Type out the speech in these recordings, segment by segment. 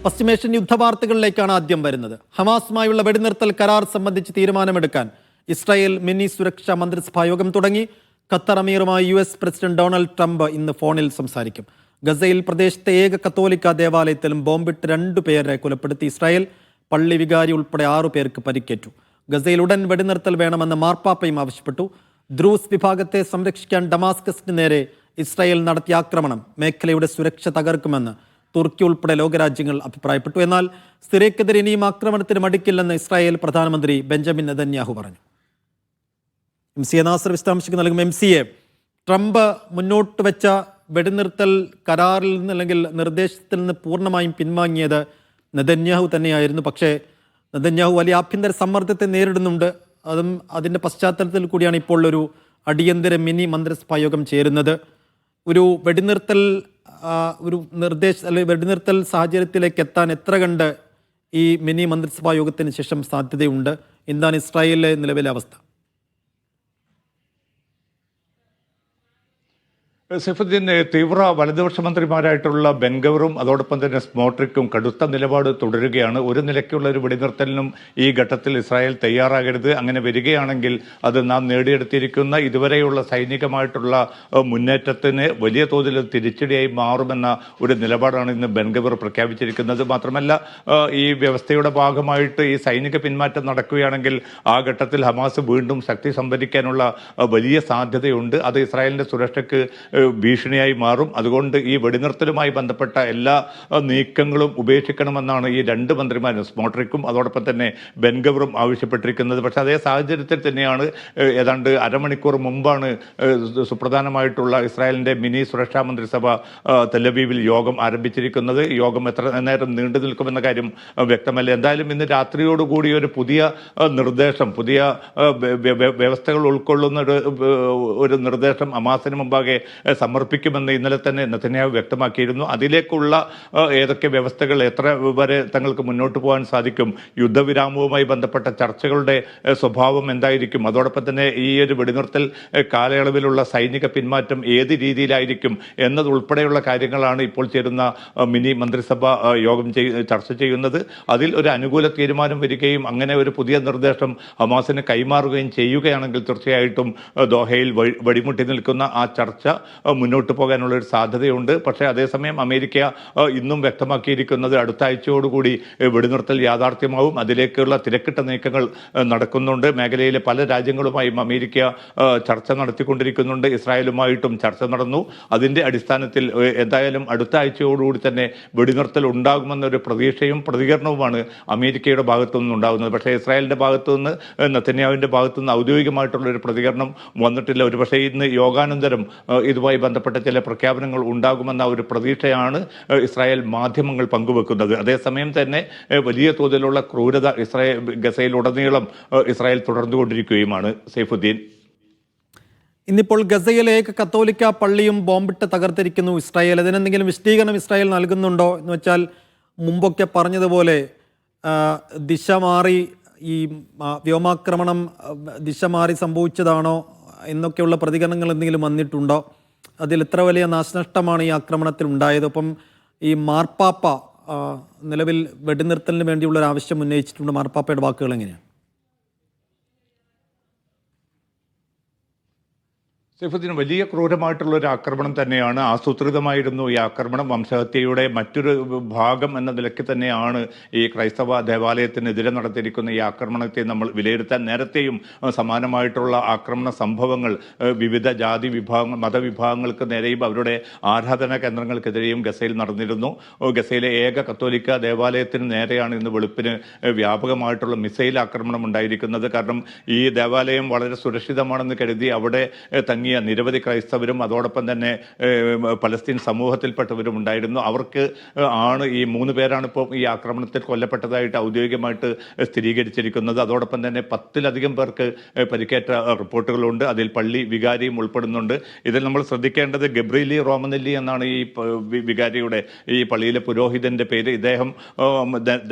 പശ്ചിമേഷ്യൻ യുദ്ധവാർത്തകളിലേക്കാണ് ആദ്യം വരുന്നത്. ഹമാസുമായുള്ള വെടിനിർത്തൽ കരാർ സംബന്ധിച്ച് തീരുമാനമെടുക്കാൻ ഇസ്രായേൽ മിനി സുരക്ഷാ മന്ത്രിസഭാ യോഗം തുടങ്ങി. ഖത്തർ അമീറുമായി US പ്രസിഡന്റ് ഡൊണാൾഡ് ട്രംപ് ഇന്ന് ഫോണിൽ സംസാരിക്കും. ഗസയിൽ പ്രദേശത്തെ ഏക കത്തോലിക്ക ദേവാലയത്തിലും ബോംബിട്ട് 2 പേരെ കൊലപ്പെടുത്തി ഇസ്രായേൽ. പള്ളി വികാരി ഉൾപ്പെടെ 6 പേർക്ക് പരിക്കേറ്റു. ഗസയിൽ ഉടൻ വെടിനിർത്തൽ വേണമെന്ന് മാർപ്പാപ്പയും ആവശ്യപ്പെട്ടു. ദ്രൂസ് വിഭാഗത്തെ സംരക്ഷിക്കാൻ ഡമാസ്കസിന് നേരെ ഇസ്രായേൽ നടത്തിയ ആക്രമണം മേഖലയുടെ സുരക്ഷ തകർക്കുമെന്ന് തുർക്കി ഉൾപ്പെടെ ലോകരാജ്യങ്ങൾ അഭിപ്രായപ്പെട്ടു. എന്നാൽ സിറിയക്കെതിരെ ഇനിയും ആക്രമണത്തിന് മടിക്കില്ലെന്ന് ഇസ്രായേൽ പ്രധാനമന്ത്രി ബെഞ്ചമിൻ നെതന്യാഹു പറഞ്ഞു. MCA നാസർ വിശദാംശങ്ങൾ നൽകും. MCA, ട്രംപ് മുന്നോട്ട് വെച്ച വെടിനിർത്തൽ കരാറിൽ നിന്ന് അല്ലെങ്കിൽ നിർദ്ദേശത്തിൽ നിന്ന് പൂർണ്ണമായും പിൻവാങ്ങിയത് നെതന്യാഹു തന്നെയായിരുന്നു. പക്ഷേ നെതന്യാഹു വലിയ ആഭ്യന്തര സമ്മർദ്ദത്തെ നേരിടുന്നുണ്ട്. അതും അതിൻ്റെ പശ്ചാത്തലത്തിൽ കൂടിയാണ് ഇപ്പോൾ ഒരു അടിയന്തര മിനി മന്ത്രിസഭാ യോഗം ചേരുന്നത്. ഒരു വെടിനിർത്തൽ വെടിനിർത്തൽ സാഹചര്യത്തിലേക്ക് എത്താൻ എത്ര കണ്ട് ഈ മിനി മന്ത്രിസഭാ യോഗത്തിന് ശേഷം സാധ്യതയുണ്ട്? എന്താണ് ഇസ്രായേലിലെ നിലവിലെ അവസ്ഥ? സൈഫുദ്ദീൻ, തീവ്ര വലതുപക്ഷ മന്ത്രിമാരായിട്ടുള്ള ബെൻഗവറും അതോടൊപ്പം തന്നെ സ്മോട്രിക്കും കടുത്ത നിലപാട് തുടരുകയാണ്. ഒരു നിലയ്ക്കുള്ള ഒരു വെടിനിർത്തലിനും ഈ ഘട്ടത്തിൽ ഇസ്രായേൽ തയ്യാറാകരുത്. അങ്ങനെ വരികയാണെങ്കിൽ അത് നാം നേടിയെടുത്തിരിക്കുന്ന ഇതുവരെയുള്ള സൈനികമായിട്ടുള്ള മുന്നേറ്റത്തിന് വലിയ തോതിൽ തിരിച്ചടിയായി മാറുമെന്ന ഒരു നിലപാടാണ് ഇന്ന് ബെൻഗവർ പ്രഖ്യാപിച്ചിരിക്കുന്നത്. മാത്രമല്ല, ഈ വ്യവസ്ഥയുടെ ഭാഗമായിട്ട് ഈ സൈനിക പിന്മാറ്റം നടക്കുകയാണെങ്കിൽ ആ ഘട്ടത്തിൽ ഹമാസ് വീണ്ടും ശക്തി സംഭരിക്കാനുള്ള വലിയ സാധ്യതയുണ്ട്. അത് ഇസ്രായേലിന്റെ സുരക്ഷയ്ക്ക് ഭീഷണിയായി മാറും. അതുകൊണ്ട് ഈ വെടിനിർത്തലുമായി ബന്ധപ്പെട്ട എല്ലാ നീക്കങ്ങളും ഉപേക്ഷിക്കണമെന്നാണ് ഈ 2 മന്ത്രിമാരും, സ്മോട്രിക്കും അതോടൊപ്പം തന്നെ ബെൻഗവറും ആവശ്യപ്പെട്ടിരിക്കുന്നത്. പക്ഷേ അതേ സാഹചര്യത്തിൽ തന്നെയാണ് ഏതാണ്ട് അരമണിക്കൂർ മുമ്പാണ് സുപ്രധാനമായിട്ടുള്ള ഇസ്രായേലിൻ്റെ മിനി സുരക്ഷാ മന്ത്രിസഭ തെലവീവിൽ യോഗം ആരംഭിച്ചിരിക്കുന്നത്. യോഗം എത്ര നേരം നീണ്ടു നിൽക്കുമെന്ന കാര്യം വ്യക്തമല്ല. എന്തായാലും ഇന്ന് രാത്രിയോടുകൂടി ഒരു പുതിയ നിർദ്ദേശം, പുതിയ വ്യവസ്ഥകൾ ഉൾക്കൊള്ളുന്ന ഒരു നിർദ്ദേശം ഹമാസിന് മുമ്പാകെ സമർപ്പിക്കുമെന്ന് ഇന്നലെ തന്നെ നെതന്യാഹു വ്യക്തമാക്കിയിരുന്നു. അതിലേക്കുള്ള ഏതൊക്കെ വ്യവസ്ഥകൾ, എത്ര വരെ തങ്ങൾക്ക് മുന്നോട്ട് പോകാൻ സാധിക്കും, യുദ്ധവിരാമവുമായി ബന്ധപ്പെട്ട ചർച്ചകളുടെ സ്വഭാവം എന്തായിരിക്കും, അതോടൊപ്പം തന്നെ ഈ ഒരു വെടിനിർത്തൽ കാലയളവിലുള്ള സൈനിക പിന്മാറ്റം ഏത് രീതിയിലായിരിക്കും എന്നതുൾപ്പെടെയുള്ള കാര്യങ്ങളാണ് ഇപ്പോൾ ചേരുന്ന മിനി മന്ത്രിസഭ യോഗം ചർച്ച ചെയ്യുന്നത്. അതിൽ ഒരു അനുകൂല തീരുമാനം വരികയും അങ്ങനെ ഒരു പുതിയ നിർദ്ദേശം ഹമാസിന് കൈമാറുകയും ചെയ്യുകയാണെങ്കിൽ തീർച്ചയായിട്ടും ദോഹയിൽ വഴിമുട്ടി നിൽക്കുന്ന ആ ചർച്ച മുന്നോട്ട് പോകാനുള്ള ഒരു സാധ്യതയുണ്ട്. പക്ഷേ അതേസമയം അമേരിക്ക ഇന്നും വ്യക്തമാക്കിയിരിക്കുന്നത് അടുത്ത ആഴ്ചയോടുകൂടി വെടിനിർത്തൽ യാഥാർത്ഥ്യമാവും. അതിലേക്കുള്ള തിരക്കിട്ട നീക്കങ്ങൾ നടക്കുന്നുണ്ട്. മേഖലയിലെ പല രാജ്യങ്ങളുമായും അമേരിക്ക ചർച്ച നടത്തിക്കൊണ്ടിരിക്കുന്നുണ്ട്. ഇസ്രായേലുമായിട്ടും ചർച്ച നടന്നു. അതിൻ്റെ അടിസ്ഥാനത്തിൽ എന്തായാലും അടുത്ത ആഴ്ചയോടുകൂടി തന്നെ വെടിനിർത്തൽ ഉണ്ടാകുമെന്നൊരു പ്രതീക്ഷയും പ്രതികരണവുമാണ് അമേരിക്കയുടെ ഭാഗത്തു നിന്നുണ്ടാകുന്നത്. പക്ഷേ ഇസ്രായേലിൻ്റെ ഭാഗത്തു നിന്ന്, നെതന്യാഹുവിൻ്റെ ഭാഗത്തു നിന്ന് ഔദ്യോഗികമായിട്ടുള്ളൊരു പ്രതികരണം വന്നിട്ടില്ല. ഒരുപക്ഷേ ഇന്ന് യോഗാനന്തരം ഇതുമായി ബന്ധപ്പെട്ട ചില പ്രഖ്യാപനങ്ങൾ ഉണ്ടാകുമെന്ന ഒരു പ്രതീക്ഷയാണ് ഇസ്രായേൽ മാധ്യമങ്ങൾ പങ്കുവെക്കുന്നത്. അതേസമയം തന്നെ വലിയ തോതിലുള്ള ക്രൂരത ഗസയിലുടനീളം ഇസ്രായേൽ തുടർന്നുകൊണ്ടിരിക്കുകയുമാണ്. സൈഫുദ്ദീൻ, ഇന്നിപ്പോൾ ഗസയിലെ ഏക കത്തോലിക്ക പള്ളിയും ബോംബിട്ട് തകർത്തിരിക്കുന്നു ഇസ്രായേൽ. അതിനെന്തെങ്കിലും വിശദീകരണം ഇസ്രായേൽ നൽകുന്നുണ്ടോ? എന്ന് വെച്ചാൽ മുമ്പൊക്കെ പറഞ്ഞതുപോലെ ദിശ മാറി, ഈ വ്യോമാക്രമണം ദിശ മാറി സംഭവിച്ചതാണോ എന്നൊക്കെയുള്ള പ്രതികരണങ്ങൾ എന്തെങ്കിലും വന്നിട്ടുണ്ടോ? അതിൽ എത്ര വലിയ നാശനഷ്ടമാണ് ഈ ആക്രമണത്തിൽ ഉണ്ടായത്? ഒപ്പം ഈ മാർപ്പാപ്പ നിലവിൽ വെടിനിർത്തലിന് വേണ്ടിയുള്ള ഒരു ആവശ്യം ഉന്നയിച്ചിട്ടുണ്ട്. മാർപ്പാപ്പയുടെ വാക്കുകൾ എങ്ങനെയാണ്? സൈഫുദ്ദീൻ, വലിയ ക്രൂരമായിട്ടുള്ള ഒരു ആക്രമണം തന്നെയാണ്. ആസൂത്രിതമായിരുന്നു ഈ ആക്രമണം. വംശഹത്യയുടെ മറ്റൊരു ഭാഗം എന്ന നിലയ്ക്ക് തന്നെയാണ് ഈ ക്രൈസ്തവ ദേവാലയത്തിനെതിരെ നടത്തിയിരിക്കുന്ന ഈ ആക്രമണത്തെ നമ്മൾ വിലയിരുത്താൻ. നേരത്തെയും സമാനമായിട്ടുള്ള ആക്രമണ സംഭവങ്ങൾ വിവിധ ജാതി വിഭാഗങ്ങൾ, മതവിഭാഗങ്ങൾക്ക് നേരെയും അവരുടെ ആരാധനാ കേന്ദ്രങ്ങൾക്കെതിരെയും ഗസയിൽ നടന്നിരുന്നു. ഗസയിലെ ഏക കത്തോലിക്ക ദേവാലയത്തിന് നേരെയാണ് ഇന്ന് വെളുപ്പിന് വ്യാപകമായിട്ടുള്ള മിസൈൽ ആക്രമണം ഉണ്ടായിരിക്കുന്നത്. കാരണം ഈ ദേവാലയം വളരെ സുരക്ഷിതമാണെന്ന് കരുതി അവിടെ തങ്ങി നിരവധി ക്രൈസ്തവരും അതോടൊപ്പം തന്നെ പലസ്തീൻ സമൂഹത്തിൽപ്പെട്ടവരും ഉണ്ടായിരുന്നു. അവർക്ക് ആണ് ഈ 3 പേരാണ് ഇപ്പോൾ ഈ ആക്രമണത്തിൽ കൊല്ലപ്പെട്ടതായിട്ട് ഔദ്യോഗികമായിട്ട് സ്ഥിരീകരിച്ചിരിക്കുന്നത്. അതോടൊപ്പം തന്നെ 10-ലധികം പേർക്ക് പരിക്കേറ്റ റിപ്പോർട്ടുകളുണ്ട്. അതിൽ പള്ളി വികാരിയും ഉൾപ്പെടുന്നുണ്ട്. ഇതിൽ നമ്മൾ ശ്രദ്ധിക്കേണ്ടത് ഗബ്രീലി റോമനെല്ലി എന്നാണ് ഈ വികാരിയുടെ, ഈ പള്ളിയിലെ പുരോഹിതന്റെ പേര്. ഇദ്ദേഹം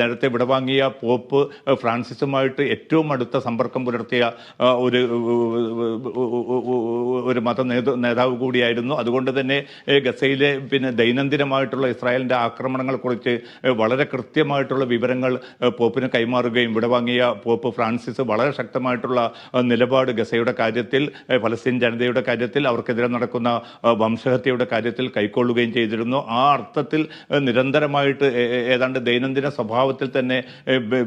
നേരത്തെ വിടവാങ്ങിയ പോപ്പ് ഫ്രാൻസിസുമായിട്ട് ഏറ്റവും അടുത്ത സമ്പർക്കം പുലർത്തിയ ഒരു നേതാവ് കൂടിയായിരുന്നു. അതുകൊണ്ട് തന്നെ ഗസയിലെ ദൈനംദിനമായിട്ടുള്ള ഇസ്രായേലിൻ്റെ ആക്രമണങ്ങളെക്കുറിച്ച് വളരെ കൃത്യമായിട്ടുള്ള വിവരങ്ങൾ പോപ്പിന് കൈമാറുകയും വിടവാങ്ങിയ പോപ്പ് ഫ്രാൻസിസ് വളരെ ശക്തമായിട്ടുള്ള നിലപാട് ഗസയുടെ കാര്യത്തിൽ, ഫലസ്തീൻ ജനതയുടെ കാര്യത്തിൽ, അവർക്കെതിരെ നടക്കുന്ന വംശഹത്യയുടെ കാര്യത്തിൽ കൈക്കൊള്ളുകയും ചെയ്തിരുന്നു. ആ അർത്ഥത്തിൽ നിരന്തരമായിട്ട് ഏതാണ്ട് ദൈനംദിന സ്വഭാവത്തിൽ തന്നെ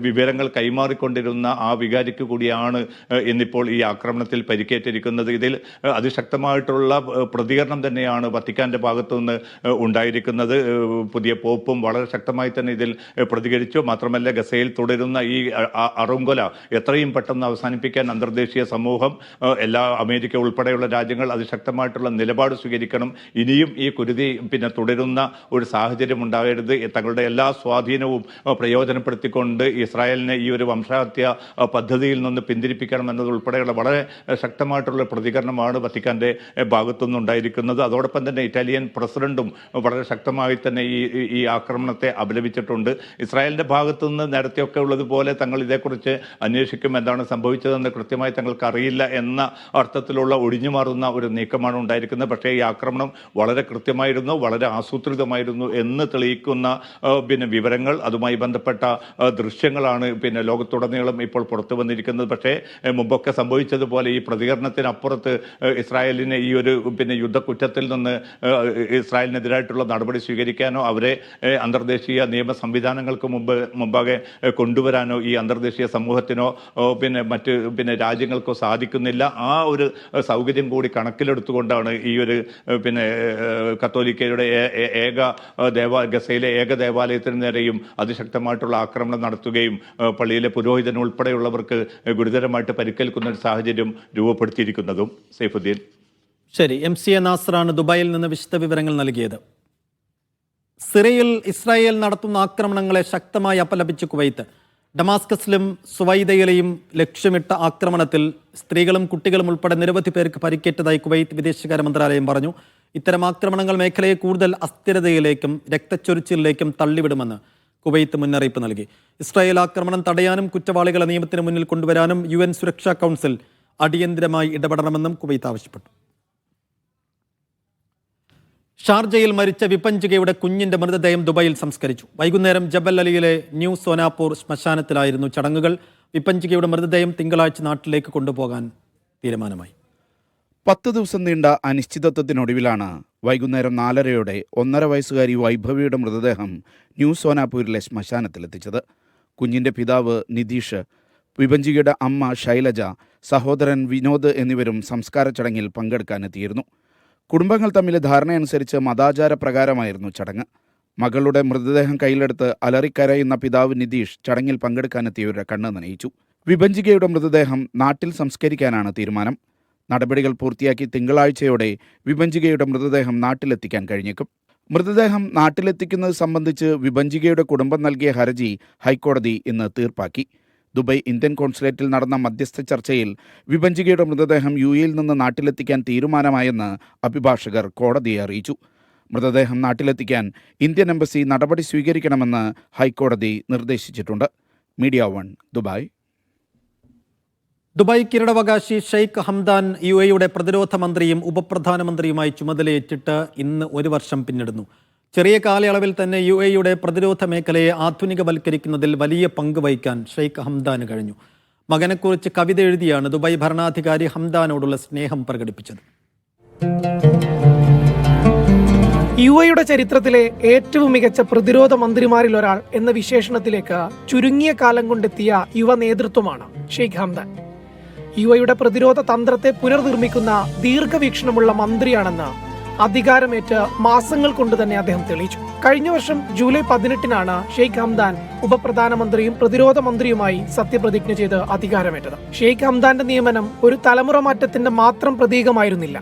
വിവരങ്ങൾ കൈമാറിക്കൊണ്ടിരുന്ന ആ വികാരിക്ക് കൂടിയാണ് ഇന്നിപ്പോൾ ഈ ആക്രമണത്തിൽ പരിക്കേറ്റിരിക്കുന്നത്. ഇതിൽ അതിശക്തമായിട്ടുള്ള പ്രതികരണം തന്നെയാണ് വത്തിക്കാന്റെ ഭാഗത്തുനിന്ന് ഉണ്ടായിരിക്കുന്നത്. പുതിയ പോപ്പും വളരെ ശക്തമായി തന്നെ ഇതിൽ പ്രതികരിച്ചു. മാത്രമല്ല, ഗസയിൽ തുടരുന്ന ഈ അറുംകൊല എത്രയും പെട്ടെന്ന് അവസാനിപ്പിക്കാൻ അന്തർദേശീയ സമൂഹം, അമേരിക്ക ഉൾപ്പെടെയുള്ള രാജ്യങ്ങൾ അതിശക്തമായിട്ടുള്ള നിലപാട് സ്വീകരിക്കണം. ഇനിയും ഈ കുരുതി തുടരുന്ന ഒരു സാഹചര്യം ഉണ്ടാകരുത്. തങ്ങളുടെ എല്ലാ സ്വാധീനവും പ്രയോജനപ്പെടുത്തിക്കൊണ്ട് ഇസ്രായേലിനെ ഈ ഒരു വംശഹത്യ പദ്ധതിയിൽ നിന്ന് പിന്തിരിപ്പിക്കണം എന്നതുൾപ്പെടെയുള്ള വളരെ ശക്തമായിട്ടുള്ള പ്രതികരണമാണ് വത്തിക്കാന്റെ ഭാഗത്തുനിന്നുണ്ടായിരിക്കുന്നത്. അതോടൊപ്പം തന്നെ ഇറ്റാലിയൻ പ്രസിഡന്റും വളരെ ശക്തമായി തന്നെ ഈ ആക്രമണത്തെ അപലപിച്ചിട്ടുണ്ട്. ഇസ്രായേലിന്റെ ഭാഗത്തുനിന്ന് നേരത്തെയൊക്കെ ഉള്ളതുപോലെ തങ്ങൾ ഇതേക്കുറിച്ച് അന്വേഷിക്കും, എന്താണ് സംഭവിച്ചതെന്ന് കൃത്യമായി തങ്ങൾക്ക് അറിയില്ല എന്ന അർത്ഥത്തിലുള്ള ഒഴിഞ്ഞുമാറുന്ന ഒരു നീക്കമാണ് ഉണ്ടായിരിക്കുന്നത്. പക്ഷേ ഈ ആക്രമണം വളരെ കൃത്യമായിരുന്നു, വളരെ ആസൂത്രിതമായിരുന്നു എന്ന് തെളിയിക്കുന്ന വിവരങ്ങൾ, അതുമായി ബന്ധപ്പെട്ട ദൃശ്യങ്ങളാണ് ലോകത്തുടനീളം ഇപ്പോൾ പുറത്തു വന്നിരിക്കുന്നത്. പക്ഷേ മുമ്പൊക്കെ സംഭവിച്ചതുപോലെ ഈ പ്രതികരണത്തിനപ്പുറത്ത് ഇസ്രായേലിനെ ഈ ഒരു യുദ്ധക്കുറ്റത്തിൽ നിന്ന് ഇസ്രായേലിനെതിരായിട്ടുള്ള നടപടി സ്വീകരിക്കാനോ അവരെ അന്തർദേശീയ നിയമ സംവിധാനങ്ങൾക്ക് മുമ്പാകെ കൊണ്ടുവരാനോ ഈ അന്തർദേശീയ സമൂഹത്തിനോ മറ്റ് രാജ്യങ്ങൾക്കോ സാധിക്കുന്നില്ല. ആ ഒരു സൗകര്യം കൂടി കണക്കിലെടുത്തുകൊണ്ടാണ് ഈ ഒരു കത്തോലിക്കയുടെ ഗസയിലെ ഏക ദേവാലയത്തിന് നേരെയും അതിശക്തമായിട്ടുള്ള ആക്രമണം നടത്തുകയും പള്ളിയിലെ പുരോഹിതൻ ഉൾപ്പെടെയുള്ളവർക്ക് ഗുരുതരമായിട്ട് പരിക്കേൽക്കുന്ന ഒരു സാഹചര്യം രൂപപ്പെടുത്തിയിരിക്കുന്നതും. സൈഫുദ്ദീൻ. ശരി, MCA നാസറാണ് ദുബായിൽ നിന്ന് വിശദവിവരങ്ങൾ നൽകിയത്. സിറിയയിൽ ഇസ്രായേൽ നടത്തുന്ന ആക്രമണങ്ങളെ ശക്തമായി അപലപിച്ച് കുവൈത്ത്. ഡമാസ്കസിലും സുവൈദയിലെയും ലക്ഷ്യമിട്ട ആക്രമണത്തിൽ സ്ത്രീകളും കുട്ടികളും ഉൾപ്പെടെ നിരവധി പേർക്ക് പരിക്കേറ്റതായി കുവൈത്ത് വിദേശകാര്യ മന്ത്രാലയം പറഞ്ഞു. ഇത്തരം ആക്രമണങ്ങൾ മേഖലയെ കൂടുതൽ അസ്ഥിരതയിലേക്കും രക്തച്ചൊരിച്ചിലേക്കും തള്ളിവിടുമെന്ന് കുവൈത്ത് മുന്നറിയിപ്പ് നൽകി. ഇസ്രായേൽ ആക്രമണം തടയാനും കുറ്റവാളികളെ നിയമത്തിന് മുന്നിൽ കൊണ്ടുവരാനും UN സുരക്ഷാ കൗൺസിൽ അടിയന്തരമായി ഇടപെടണമെന്നും കുവൈത്ത് ആവശ്യപ്പെട്ടു. ഷാർജയിൽ മരിച്ച വിപഞ്ചികയുടെ കുഞ്ഞിന്റെ മൃതദേഹം ദുബായിൽ സംസ്കരിച്ചു. വൈകുന്നേരം ജബൽ അലിയിലെ ന്യൂ സോനാപൂർ ശ്മശാനത്തിലായിരുന്നു ചടങ്ങുകൾ. വിപഞ്ചികയുടെ മൃതദേഹം തിങ്കളാഴ്ച നാട്ടിലേക്ക് കൊണ്ടുപോകാൻ തീരുമാനമായി. 10 ദിവസം നീണ്ട അനിശ്ചിതത്വത്തിനൊടുവിലാണ് വൈകുന്നേരം 4:30 1.5 വയസ്സുകാരി വൈഭവിയുടെ മൃതദേഹം ന്യൂ സോനാപൂരിലെ ശ്മശാനത്തിലെത്തിച്ചത്. കുഞ്ഞിന്റെ പിതാവ് നിതീഷ്, വിപഞ്ചികയുടെ അമ്മ ശൈലജ, സഹോദരൻ വിനോദ് എന്നിവരും സംസ്കാര ചടങ്ങിൽ പങ്കെടുക്കാനെത്തിയിരുന്നു. കുടുംബങ്ങൾ തമ്മിൽ ധാരണയനുസരിച്ച് മതാചാര പ്രകാരമായിരുന്നു ചടങ്ങ്. മകളുടെ മൃതദേഹം കയ്യിലെടുത്ത് അലറിക്കരയുന്ന പിതാവ് നിതീഷ് ചടങ്ങിൽ പങ്കെടുക്കാനെത്തിയവരുടെ കണ്ണ് നനയിച്ചു. വിപഞ്ചികയുടെ മൃതദേഹം നാട്ടിൽ സംസ്കരിക്കാനാണ് തീരുമാനം. നടപടികൾ പൂർത്തിയാക്കി തിങ്കളാഴ്ചയോടെ വിപഞ്ചികയുടെ മൃതദേഹം നാട്ടിലെത്തിക്കാൻ കഴിഞ്ഞേക്കും. മൃതദേഹം നാട്ടിലെത്തിക്കുന്നത് സംബന്ധിച്ച് വിപഞ്ചികയുടെ കുടുംബം നൽകിയ ഹർജി ഹൈക്കോടതി ഇന്ന് തീർപ്പാക്കി. ദുബായ് ഇന്ത്യൻ കോൺസുലേറ്റിൽ നടന്ന മധ്യസ്ഥ ചർച്ചയിൽ വിപഞ്ചികയുടെ മൃതദേഹം UAE-യിൽ നിന്ന് നാട്ടിലെത്തിക്കാൻ തീരുമാനമായെന്ന് അഭിഭാഷകർ കോടതിയെ അറിയിച്ചു. മൃതദേഹം നാട്ടിലെത്തിക്കാൻ ഇന്ത്യൻ എംബസി നടപടി സ്വീകരിക്കണമെന്ന് ഹൈക്കോടതി നിർദ്ദേശിച്ചിട്ടുണ്ട്. Media 1 Dubai. ദുബായ് കിരീടാവകാശി ഷെയ്ഖ് ഹംദാൻ UAE-യുടെ പ്രതിരോധ മന്ത്രിയും ഉപപ്രധാനമന്ത്രിയുമായി ചുമതലയേറ്റിട്ട് ഇന്ന് 1 വർഷം പിന്നിടുന്നു. ചെറിയ കാലയളവിൽ തന്നെ UAE-യുടെ പ്രതിരോധ മേഖലയെ ആധുനികവൽക്കരിക്കുന്നതിൽ വലിയ പങ്ക് വഹിക്കാൻ ഷെയ്ഖ് ഹംദാന് കഴിഞ്ഞു. മകനെക്കുറിച്ച് കവിത എഴുതിയാണ് ദുബായ് ഭരണാധികാരി ഹംദാനോടുള്ള സ്നേഹം പ്രകടിപ്പിച്ചത്. UAE-യുടെ ചരിത്രത്തിലെ ഏറ്റവും മികച്ച പ്രതിരോധ മന്ത്രിമാരിൽ ഒരാൾ എന്ന വിശേഷണത്തിലേക്ക് ചുരുങ്ങിയ കാലം കൊണ്ടെത്തിയ യുവ നേതൃത്വമാണ് ഷെയ്ഖ് ഹംദാൻ. UAE-യുടെ പ്രതിരോധ തന്ത്രത്തെ പുനർനിർമ്മിക്കുന്ന ദീർഘവീക്ഷണമുള്ള മന്ത്രിയാണെന്ന് അധികാരമേറ്റ് മാസങ്ങൾ കൊണ്ട് തന്നെ അദ്ദേഹം തെളിയിച്ചു. കഴിഞ്ഞ വർഷം ജൂലൈ 18-നാണ് ഷെയ്ഖ് ഹംദാൻ ഉപപ്രധാനമന്ത്രിയും പ്രതിരോധ മന്ത്രിയുമായി സത്യപ്രതിജ്ഞ ചെയ്ത് അധികാരമേറ്റത്. ഷെയ്ഖ് ഹംദാന്റെ നിയമനം ഒരു തലമുറ മാറ്റത്തിന്റെ മാത്രം പ്രതീകമായിരുന്നില്ല.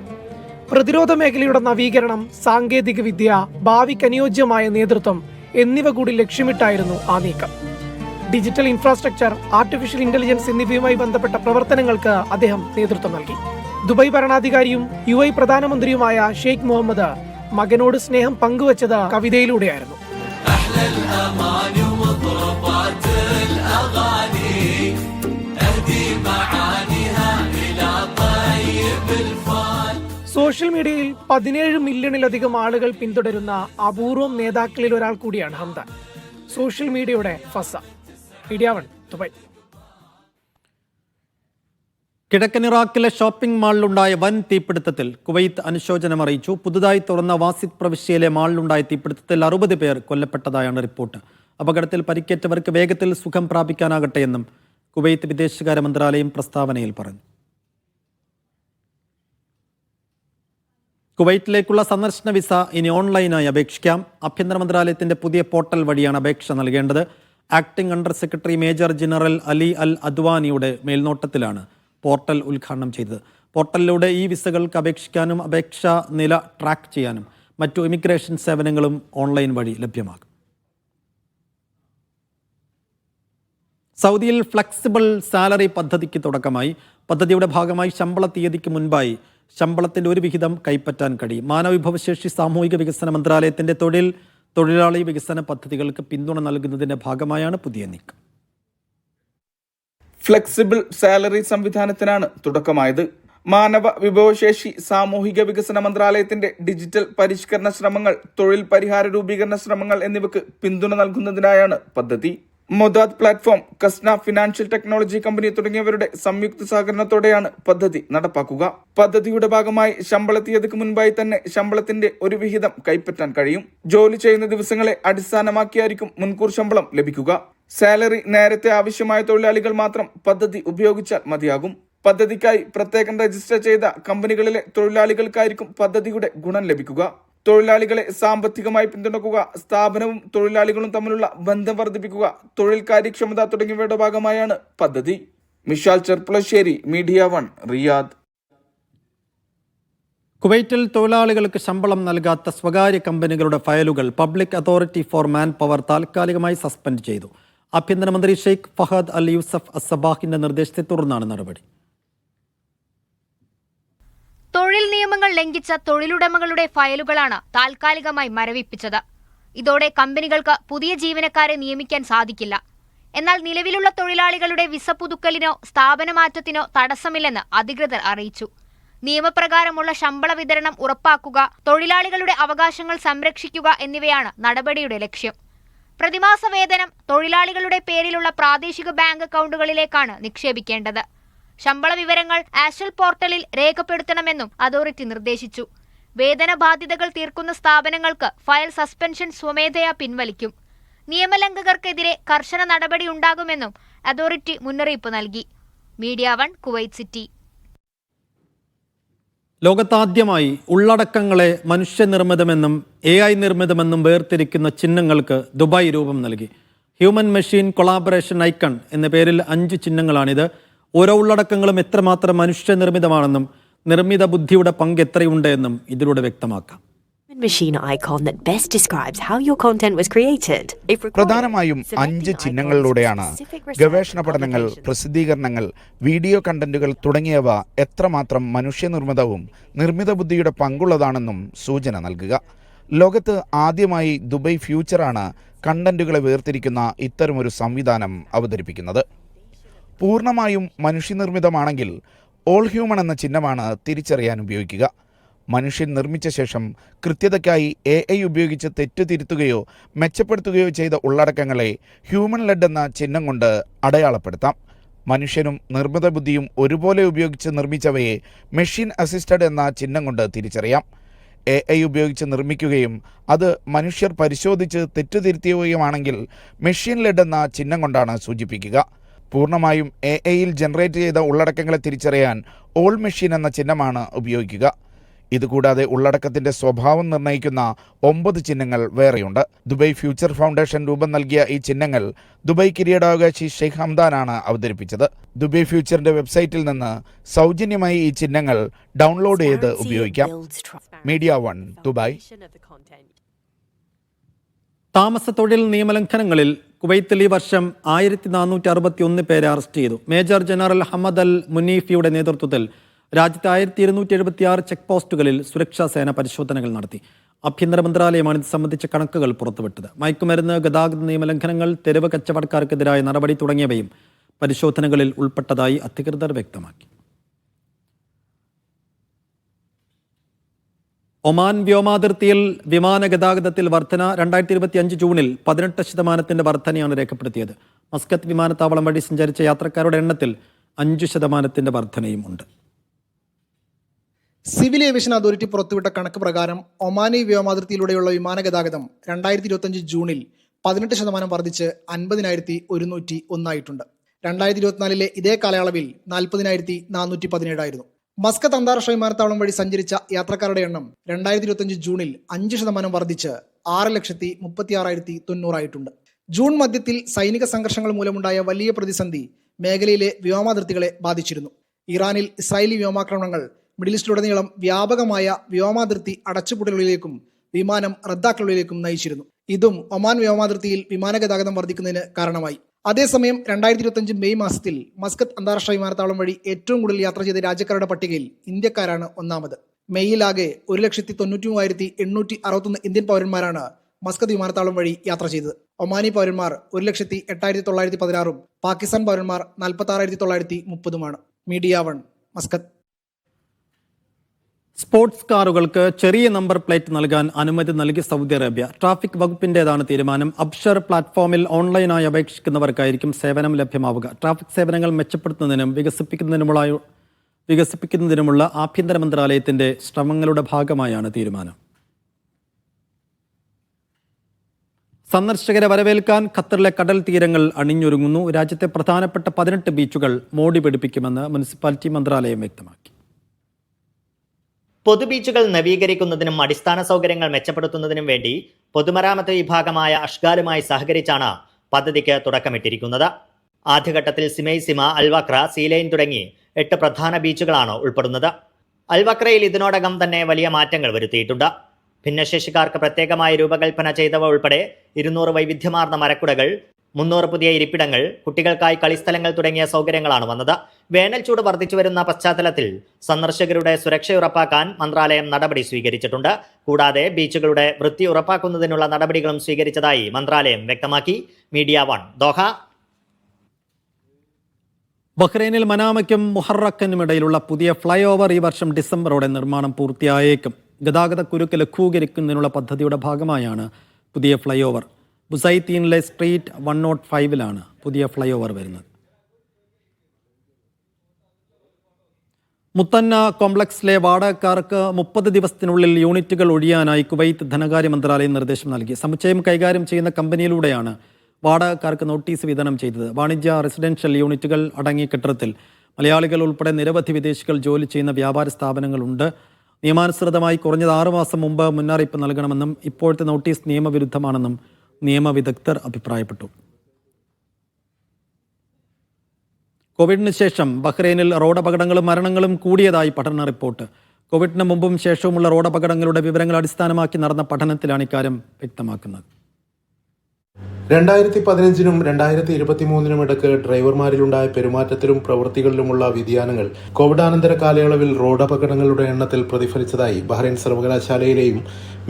പ്രതിരോധ മേഖലയുടെ നവീകരണം, സാങ്കേതിക വിദ്യ, ഭാവിക്ക് അനുയോജ്യമായ നേതൃത്വം എന്നിവ കൂടി ലക്ഷ്യമിട്ടായിരുന്നു ആ നീക്കം. ഡിജിറ്റൽ ഇൻഫ്രാസ്ട്രക്ചർ, ആർട്ടിഫിഷ്യൽ ഇന്റലിജൻസ് എന്നിവയുമായി ബന്ധപ്പെട്ട പ്രവർത്തനങ്ങൾക്ക് അദ്ദേഹം നേതൃത്വം നൽകി. ദുബായ് ഭരണാധികാരിയും UAE പ്രധാനമന്ത്രിയുമായ ഷെയ്ഖ് മുഹമ്മദ് മകനോട് സ്നേഹം പങ്കുവച്ചത് കവിതയിലൂടെയായിരുന്നു. മീഡിയയിൽ 17 മില്യണിലധികം ആളുകൾ പിന്തുടരുന്ന അപൂർവം നേതാക്കളിൽ ഒരാൾ കൂടിയാണ് ഹംദാൻ. സോഷ്യൽ മീഡിയയുടെ ഫസ. Media 1 Dubai. കിഴക്കൻ ഇറാഖിലെ ഷോപ്പിംഗ് മാളിലുണ്ടായ വൻ തീപിടുത്തത്തിൽ കുവൈത്ത് അനുശോചനം അറിയിച്ചു. പുതുതായി തുറന്ന വാസിദ് പ്രവിശ്യയിലെ മാളിലുണ്ടായ തീപിടുത്തത്തിൽ 60 പേർ കൊല്ലപ്പെട്ടതായാണ് റിപ്പോർട്ട്. അപകടത്തിൽ പരിക്കേറ്റവർക്ക് വേഗത്തിൽ സുഖം പ്രാപിക്കാനാകട്ടെ എന്നും കുവൈത്ത് വിദേശകാര്യ മന്ത്രാലയം പ്രസ്താവനയിൽ പറഞ്ഞു. കുവൈറ്റിലേക്കുള്ള സന്ദർശന വിസ ഇനി ഓൺലൈനായി അപേക്ഷിക്കാം. ആഭ്യന്തര മന്ത്രാലയത്തിന്റെ പുതിയ പോർട്ടൽ വഴിയാണ് അപേക്ഷ നൽകേണ്ടത്. Acting under secretary major general Ali Al അദ്വാനിയുടെ മേൽനോട്ടത്തിലാണ് പോർട്ടൽ ഉദ്ഘാടനം ചെയ്തത്. പോർട്ടലിലൂടെ ഈ വിസകൾക്ക് അപേക്ഷിക്കാനും അപേക്ഷാ നില ട്രാക്ക് ചെയ്യാനും മറ്റു ഇമിഗ്രേഷൻ സേവനങ്ങളും ഓൺലൈൻ വഴി ലഭ്യമാകും. സൗദിയിൽ ഫ്ലെക്സിബിൾ സാലറി പദ്ധതിക്ക് തുടക്കമായി. പദ്ധതിയുടെ ഭാഗമായി ശമ്പള തീയതിക്ക് മുൻപായി ശമ്പളത്തിന്റെ ഒരു വിഹിതം കൈപ്പറ്റാൻ കഴിയും. മാനവവിഭവശേഷി സാമൂഹിക വികസന മന്ത്രാലയത്തിന്റെ തൊഴിലാളി വികസന പദ്ധതികൾക്ക് പിന്തുണ നൽകുന്നതിന്റെ ഭാഗമായാണ് പുതിയ നീക്കം. ഫ്ലെക്സിബിൾ സാലറി സംവിധാനത്തിനാണ് തുടക്കമായത്. മാനവ വിഭവശേഷി സാമൂഹിക വികസന മന്ത്രാലയത്തിന്റെ ഡിജിറ്റൽ പരിഷ്കരണ ശ്രമങ്ങൾ, തൊഴിൽ പരിഹാര രൂപീകരണ ശ്രമങ്ങൾ എന്നിവയ്ക്ക് പിന്തുണ നൽകുന്നതിനായാണ് പദ്ധതി. മൊദാദ് platform, Kasna financial technology company തുടങ്ങിയവരുടെ സംയുക്ത സഹകരണത്തോടെയാണ് പദ്ധതി നടപ്പാക്കുക. പദ്ധതിയുടെ ഭാഗമായി ശമ്പള തീയതിക്ക് മുൻപായി തന്നെ ശമ്പളത്തിന്റെ ഒരു വിഹിതം കൈപ്പറ്റാൻ കഴിയും. ജോലി ചെയ്യുന്ന ദിവസങ്ങളെ അടിസ്ഥാനമാക്കിയായിരിക്കും മുൻകൂർ ശമ്പളം ലഭിക്കുക. സാലറി നേരത്തെ ആവശ്യമായ തൊഴിലാളികൾ മാത്രം പദ്ധതി ഉപയോഗിച്ചാൽ മതിയാകും. പദ്ധതിക്കായി പ്രത്യേകം രജിസ്റ്റർ ചെയ്ത കമ്പനികളിലെ തൊഴിലാളികൾക്കായിരിക്കും പദ്ധതിയുടെ ഗുണം ലഭിക്കുക. തൊഴിലാളികളെ സാമ്പത്തികമായി പിന്തുണക്കുക, സ്ഥാപനവും തൊഴിലാളികളും തമ്മിലുള്ള ബന്ധം വർദ്ധിപ്പിക്കുക, തൊഴിൽ കാര്യക്ഷമത തുടങ്ങിയവയുടെ ഭാഗമായാണ് പദ്ധതി. Mishal Cherpulassery, media 1, Riyadh. കുവൈറ്റിൽ തൊഴിലാളികൾക്ക് ശമ്പളം നൽകാത്ത സ്വകാര്യ കമ്പനികളുടെ ഫയലുകൾ public authority four man power താൽക്കാലികമായി സസ്പെൻഡ് ചെയ്തു. ആഭ്യന്തരമന്ത്രി ഷെയ്ഖ് ഫഹദ് അൽ യൂസഫ് അസബാഹിന്റെ നിർദ്ദേശത്തെ തുടർന്നാണ് നടപടി. തൊഴിൽ നിയമങ്ങൾ ലംഘിച്ച തൊഴിലുടമകളുടെ ഫയലുകളാണ് താൽക്കാലികമായി മരവിപ്പിച്ചത്. ഇതോടെ കമ്പനികൾക്ക് പുതിയ ജീവനക്കാരെ നിയമിക്കാൻ സാധിക്കില്ല. എന്നാൽ നിലവിലുള്ള തൊഴിലാളികളുടെ വിസ പുതുക്കലിനോ സ്ഥാപനമാറ്റത്തിനോ തടസ്സമില്ലെന്ന് അധികൃതർ അറിയിച്ചു. നിയമപ്രകാരമുള്ള ശമ്പള വിതരണം ഉറപ്പാക്കുക, തൊഴിലാളികളുടെ അവകാശങ്ങൾ സംരക്ഷിക്കുക എന്നിവയാണ് നടപടിയുടെ ലക്ഷ്യം. പ്രതിമാസ വേതനം തൊഴിലാളികളുടെ പേരിലുള്ള പ്രാദേശിക ബാങ്ക് അക്കൗണ്ടുകളിലേക്കാണ് നിക്ഷേപിക്കേണ്ടത്. ശമ്പള വിവരങ്ങൾ ആഷൽ പോർട്ടലിൽ രേഖപ്പെടുത്തണമെന്നും അതോറിറ്റി നിർദ്ദേശിച്ചു. വേതന ബാധ്യതകൾ തീർക്കുന്ന സ്ഥാപനങ്ങൾക്ക് ഫയൽ സസ്പെൻഷൻ സ്വമേധയാ പിൻവലിക്കും. നിയമലംഘകർക്കെതിരെ കർശന നടപടിയുണ്ടാകുമെന്നും അതോറിറ്റി മുന്നറിയിപ്പ് നൽകി. Media 1, Kuwait city. ലോകത്താദ്യമായി ഉള്ളടക്കങ്ങളെ മനുഷ്യനിർമ്മിതമെന്നും AI നിർമ്മിതമെന്നും വേർതിരിക്കുന്ന ചിഹ്നങ്ങൾക്ക് ദുബായ് രൂപം നൽകി. ഹ്യൂമൻ മെഷീൻ കൊളാബറേഷൻ ഐക്കൺ എന്ന പേരിൽ 5 ചിഹ്നങ്ങളാണിത്. ഓരോ ഉള്ളടക്കങ്ങളും എത്രമാത്രം മനുഷ്യനിർമ്മിതമാണെന്നും നിർമ്മിത ബുദ്ധിയുടെ പങ്ക് എത്രയുണ്ട് എന്നും ഇതിലൂടെ വ്യക്തമാക്കാം. Machine icon that best describes how your content was created. പ്രധാനമായും 5 ചിഹ്നങ്ങളിലൂടെയാണ് ഗവേഷണ പഠനങ്ങൾ, പ്രസിദ്ധീകരണങ്ങൾ, വീഡിയോ കണ്ടന്റുകൾ തുടങ്ങിയവ എത്രമാത്രം മനുഷ്യനിർമ്മിതവും നിർമ്മിത ബുദ്ധിയുടെ പങ്കുള്ളതാണെന്നും സൂചന നൽകുക. ലോകത്ത് ആദ്യമായി ദുബായ് ഫ്യൂച്ചറാണ് കണ്ടന്റുകളെ വേർതിരിക്കുന്ന ഇത്തരമൊരു സംവിധാനം അവതരിപ്പിക്കുന്നത്. പൂർണ്ണമായും മനുഷ്യനിർമ്മിതമാണെങ്കിൽ ഓൾ ഹ്യൂമൺ എന്ന ചിഹ്നമാണ് തിരിച്ചറിയാൻ ഉപയോഗിക്കുക. മനുഷ്യൻ നിർമ്മിച്ച ശേഷം കൃത്യതയ്ക്കായി AI ഉപയോഗിച്ച് തെറ്റ് തിരുത്തുകയോ മെച്ചപ്പെടുത്തുകയോ ചെയ്ത ഉള്ളടക്കങ്ങളെ ഹ്യൂമൻ ലെഡ് എന്ന ചിഹ്നം കൊണ്ട് അടയാളപ്പെടുത്താം. മനുഷ്യനും നിർമ്മിത ബുദ്ധിയും ഒരുപോലെ ഉപയോഗിച്ച് നിർമ്മിച്ചവയെ മെഷീൻ അസിസ്റ്റഡ് എന്ന ചിഹ്നം കൊണ്ട് തിരിച്ചറിയാം. AI ഉപയോഗിച്ച് നിർമ്മിക്കുകയും അത് മനുഷ്യർ പരിശോധിച്ച് തെറ്റ് തിരുത്തുകയുമാണെങ്കിൽ മെഷീൻ ലെഡ് എന്ന ചിഹ്നം കൊണ്ടാണ് സൂചിപ്പിക്കുക. പൂർണ്ണമായും AIയിൽ ജനറേറ്റ് ചെയ്ത ഉള്ളടക്കങ്ങളെ തിരിച്ചറിയാൻ ഓൾ മെഷീൻ എന്ന ചിഹ്നമാണ് ഉപയോഗിക്കുക. ഇതുകൂടാതെ ഉള്ളടക്കത്തിന്റെ സ്വഭാവം നിർണ്ണയിക്കുന്ന 9 ചിഹ്നങ്ങൾ വേറെയുണ്ട്. ദുബായ് ഫ്യൂച്ചർ ഫൗണ്ടേഷൻ രൂപം നൽകിയ ഈ ചിഹ്നങ്ങൾ ദുബായ് കിരീടാവകാശി ഷെയ്ഖ് ഹംദാനാണ് അവതരിപ്പിച്ചത്. ദുബായ് ഫ്യൂച്ചറിന്റെ വെബ്സൈറ്റിൽ നിന്ന് സൗജന്യമായി ഈ ചിഹ്നങ്ങൾ ഡൗൺലോഡ് ചെയ്ത് ഉപയോഗിക്കാം. Media 1, Dubai. താമസ തൊഴിൽ നിയമലംഘനങ്ങളിൽ കുവൈത്തിൽ ഈ വർഷം 1461 പേരെ അറസ്റ്റ് ചെയ്തു. മേജർ ജനറൽ ഹമദ് അൽ മുനീഫിയുടെ നേതൃത്വത്തിൽ രാജ്യത്തെ 1276 ചെക്ക് പോസ്റ്റുകളിൽ സുരക്ഷാ സേന പരിശോധനകൾ നടത്തി. ആഭ്യന്തര മന്ത്രാലയമാണ് ഇത് സംബന്ധിച്ച കണക്കുകൾ പുറത്തുവിട്ടത്. മയക്കുമരുന്ന്, ഗതാഗത നിയമലംഘനങ്ങൾ, തെരുവ് കച്ചവടക്കാർക്കെതിരായ നടപടി തുടങ്ങിയവയും പരിശോധനകളിൽ ഉൾപ്പെട്ടതായി അധികൃതർ വ്യക്തമാക്കി. ഒമാൻ വ്യോമാതിർത്തിയിൽ വിമാന ഗതാഗതത്തിൽ വർധന 2025 ജൂണിൽ 18% വർധനയാണ് രേഖപ്പെടുത്തിയത്. മസ്കത്ത് വിമാനത്താവളം വഴി സഞ്ചരിച്ച യാത്രക്കാരുടെ എണ്ണത്തിൽ 5% വർധനയും ഉണ്ട്. സിവിൽ ഏവിയേഷൻ അതോറിറ്റി പുറത്തുവിട്ട കണക്ക് പ്രകാരം ഒമാനി വ്യോമാതിർത്തിയിലൂടെയുള്ള വിമാന ഗതാഗതം 2025 ജൂണിൽ 18% വർദ്ധിച്ച് 50,101 ആയിട്ടുണ്ട്. 2024 ഇതേ കാലയളവിൽ 40,417 ആയിരുന്നു. മസ്കത്ത് അന്താരാഷ്ട്ര വിമാനത്താവളം വഴി സഞ്ചരിച്ച യാത്രക്കാരുടെ എണ്ണം 2025 ജൂണിൽ 5% വർദ്ധിച്ച് 6,36,090 ആയിട്ടുണ്ട്. ജൂൺ മധ്യത്തിൽ സൈനിക സംഘർഷങ്ങൾ മൂലമുണ്ടായ വലിയ പ്രതിസന്ധി മേഖലയിലെ വ്യോമാതിർത്തികളെ ബാധിച്ചിരുന്നു. ഇറാനിൽ ഇസ്രായേലി വ്യോമാക്രമണങ്ങൾ മിഡിൽ ഈസ്റ്റിലുടനീളം വ്യാപകമായ വ്യോമാതിർത്തി അടച്ചുപൂട്ടലുകളിലേക്കും വിമാനം റദ്ദാക്കലുകളിലേക്കും നയിച്ചിരുന്നു. ഇതും ഒമാൻ വ്യോമാതിർത്തിയിൽ വിമാന ഗതാഗതം വർദ്ധിക്കുന്നതിന് കാരണമായി. അതേസമയം 2025 മെയ് മാസത്തിൽ മസ്കത്ത് അന്താരാഷ്ട്ര വിമാനത്താവളം വഴി ഏറ്റവും കൂടുതൽ യാത്ര ചെയ്ത രാജ്യക്കാരുടെ പട്ടികയിൽ ഇന്ത്യക്കാരാണ് ഒന്നാമത്. മെയ്യിലാകെ 1,93,861 ഇന്ത്യൻ പൗരന്മാരാണ് മസ്കത്ത് വിമാനത്താവളം വഴി യാത്ര ചെയ്തത്. ഒമാനി പൗരന്മാർ 1,08,916 പാകിസ്ഥാൻ പൗരന്മാർ 46,930 മീഡിയ 1 മസ്കത്ത്. സ്പോർട്സ് കാറുകൾക്ക് ചെറിയ നമ്പർ പ്ലേറ്റ് നൽകാൻ അനുമതി നൽകി സൗദി അറേബ്യ. ട്രാഫിക് വകുപ്പിന്റേതാണ് തീരുമാനം. അബ്ഷർ പ്ലാറ്റ്ഫോമിൽ ഓൺലൈനായി അപേക്ഷിക്കുന്നവർക്കായിരിക്കും സേവനം ലഭ്യമാവുക. ട്രാഫിക് സേവനങ്ങൾ മെച്ചപ്പെടുത്തുന്നതിനും വികസിപ്പിക്കുന്നതിനുമുള്ള ആഭ്യന്തര മന്ത്രാലയത്തിന്റെ ശ്രമങ്ങളുടെ ഭാഗമായാണ് തീരുമാനം. സന്ദർശകരെ വരവേൽക്കാൻ ഖത്തറിലെ കടൽ തീരങ്ങൾ അണിഞ്ഞൊരുങ്ങുന്നു. രാജ്യത്തെ പ്രധാനപ്പെട്ട 18 ബീച്ചുകൾ മോടി പിടിപ്പിക്കുമെന്ന് മുനിസിപ്പാലിറ്റി മന്ത്രാലയം വ്യക്തമാക്കി. പൊതുബീച്ചുകൾ നവീകരിക്കുന്നതിനും അടിസ്ഥാന സൗകര്യങ്ങൾ മെച്ചപ്പെടുത്തുന്നതിനും വേണ്ടി പൊതുമരാമത്ത് വിഭാഗമായ അഷ്ഗാലുമായി സഹകരിച്ചാണ് പദ്ധതിക്ക് തുടക്കമിട്ടിരിക്കുന്നത്. ആദ്യഘട്ടത്തിൽ സിമ, അൽവക്ര, സീലൈൻ തുടങ്ങി 8 പ്രധാന ബീച്ചുകളാണ് ഉൾപ്പെടുന്നത്. അൽവക്രയിൽ ഇതിനോടകം തന്നെ വലിയ മാറ്റങ്ങൾ വരുത്തിയിട്ടുണ്ട്. ഭിന്നശേഷിക്കാർക്ക് പ്രത്യേകമായി രൂപകൽപ്പന ചെയ്തവ ഉൾപ്പെടെ 200 വൈവിധ്യമാർന്ന മരക്കുടകൾ, 300 പുതിയ ഇരിപ്പിടങ്ങൾ, കുട്ടികൾക്കായി കളിസ്ഥലങ്ങൾ തുടങ്ങിയ സൗകര്യങ്ങളാണ് വന്നത്. വേനൽ ചൂട് വർദ്ധിച്ചു വരുന്ന പശ്ചാത്തലത്തിൽ സന്ദർശകരുടെ സുരക്ഷ ഉറപ്പാക്കാൻ മന്ത്രാലയം നടപടി സ്വീകരിച്ചിട്ടുണ്ട്. കൂടാതെ ബീച്ചുകളുടെ വൃത്തി ഉറപ്പാക്കുന്നതിനുള്ള നടപടികളും സ്വീകരിച്ചതായി മന്ത്രാലയം വ്യക്തമാക്കി. Media 1 Doha. ബഹ്റൈനിൽ മനാമയ്ക്കും മുഹറക്കിനും ഇടയിലുള്ള പുതിയ ഫ്ലൈ ഓവർ ഈ വർഷം ഡിസംബറോടെ നിർമ്മാണം പൂർത്തിയായേക്കും. ഗതാഗത കുരുക്ക് ലഘൂകരിക്കുന്നതിനുള്ള പദ്ധതിയുടെ ഭാഗമായാണ് പുതിയ ഫ്ലൈ ഓവർ. ബുസൈത്തീനിലെ സ്ട്രീറ്റ് 105 പുതിയ ഫ്ലൈ ഓവർ വരുന്നത്. മുത്തന്ന കോംപ്ലക്സിലെ വാടകക്കാർക്ക് 30 ദിവസത്തിനുള്ളിൽ യൂണിറ്റുകൾ ഒഴിയാനായി കുവൈത്ത് ധനകാര്യ മന്ത്രാലയം നിർദ്ദേശം നൽകി. സമുച്ചയം കൈകാര്യം ചെയ്യുന്ന കമ്പനിയിലൂടെയാണ് വാടകക്കാർക്ക് നോട്ടീസ് വിതരണം ചെയ്തത്. വാണിജ്യ റെസിഡൻഷ്യൽ യൂണിറ്റുകൾ അടങ്ങിയ കെട്ടിടത്തിൽ മലയാളികൾ ഉൾപ്പെടെ നിരവധി വിദേശികൾ ജോലി ചെയ്യുന്ന വ്യാപാര സ്ഥാപനങ്ങളുണ്ട്. നിയമാനുസൃതമായി കുറഞ്ഞത് 6 മാസം മുമ്പ് മുന്നറിയിപ്പ് നൽകണമെന്നും ഇപ്പോഴത്തെ നോട്ടീസ് നിയമവിരുദ്ധമാണെന്നും നിയമവിദഗ്ധർ അഭിപ്രായപ്പെട്ടു. കോവിഡിന് ശേഷം ബഹ്റൈനിൽ റോഡപകടങ്ങളും മരണങ്ങളും കൂടിയതായി പഠന റിപ്പോർട്ട്. കോവിഡിന് മുമ്പും ശേഷവുമുള്ള റോഡപകടങ്ങളുടെ വിവരങ്ങൾ അടിസ്ഥാനമാക്കി നടന്ന പഠനത്തിലാണ് ഇക്കാര്യം വ്യക്തമാക്കുന്നത്. 2015-നും 2023-നും ഇടയ്ക്ക് ഡ്രൈവർമാരിലുണ്ടായ പെരുമാറ്റത്തിലും പ്രവൃത്തികളിലുമുള്ള വ്യതിയാനങ്ങൾ കോവിഡാനന്തര കാലയളവിൽ റോഡപകടങ്ങളുടെ എണ്ണത്തിൽ പ്രതിഫലിച്ചതായി ബഹ്റൈൻ സർവകലാശാലയിലെയും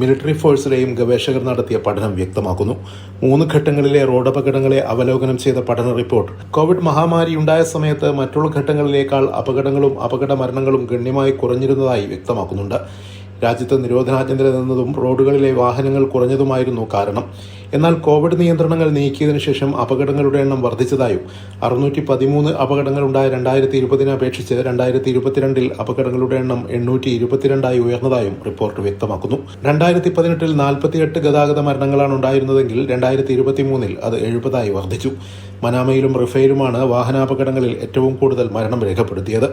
മിലിറ്ററി ഫോഴ്സിലെയും ഗവേഷകർ നടത്തിയ പഠനം വ്യക്തമാക്കുന്നു. 3 ഘട്ടങ്ങളിലെ റോഡപകടങ്ങളെ അവലോകനം ചെയ്ത പഠന റിപ്പോർട്ട് കോവിഡ് മഹാമാരിയുണ്ടായ സമയത്ത് മറ്റുള്ള ഘട്ടങ്ങളിലേക്കാൾ അപകടങ്ങളും അപകട മരണങ്ങളും ഗണ്യമായി കുറഞ്ഞിരുന്നതായി വ്യക്തമാക്കുന്നുണ്ട്. രാജ്യത്ത് നിരോധനാജ്ഞ നിലനിന്നതും റോഡുകളിലെ വാഹനങ്ങൾ കുറഞ്ഞതുമായിരുന്നു കാരണം. എന്നാൽ കോവിഡ് നിയന്ത്രണങ്ങൾ നീക്കിയതിനു ശേഷം അപകടങ്ങളുടെ എണ്ണം വർദ്ധിച്ചതായും 613 അപകടങ്ങളുണ്ടായ 2020 അപേക്ഷിച്ച് 2022 അപകടങ്ങളുടെ എണ്ണം 822 ഉയർന്നതായും റിപ്പോർട്ട് വ്യക്തമാക്കുന്നു. 2018 48 ഗതാഗത മരണങ്ങളാണ് ഉണ്ടായിരുന്നതെങ്കിൽ 2023 അത് 70 വർദ്ധിച്ചു. മനാമയിലും റിഫയിലുമാണ് വാഹനാപകടങ്ങളിൽ ഏറ്റവും കൂടുതൽ മരണം രേഖപ്പെടുത്തിയത്.